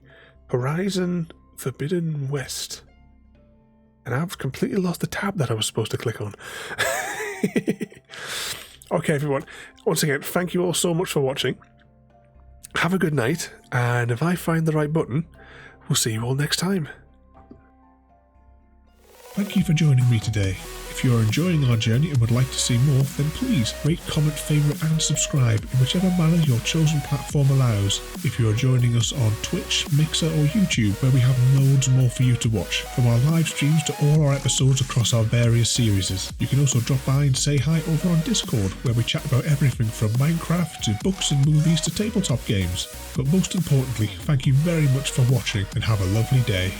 Horizon Forbidden West. And I've completely lost the tab that I was supposed to click on. Okay, everyone. Once again, thank you all so much for watching. Have a good night, and if I find the right button, we'll see you all next time. Thank you for joining me today. If you are enjoying our journey and would like to see more, then please rate, comment, favourite and subscribe in whichever manner your chosen platform allows. If you are joining us on Twitch, Mixer or YouTube, where we have loads more for you to watch, from our live streams to all our episodes across our various series. You can also drop by and say hi over on Discord, where we chat about everything from Minecraft to books and movies to tabletop games. But most importantly, thank you very much for watching and have a lovely day.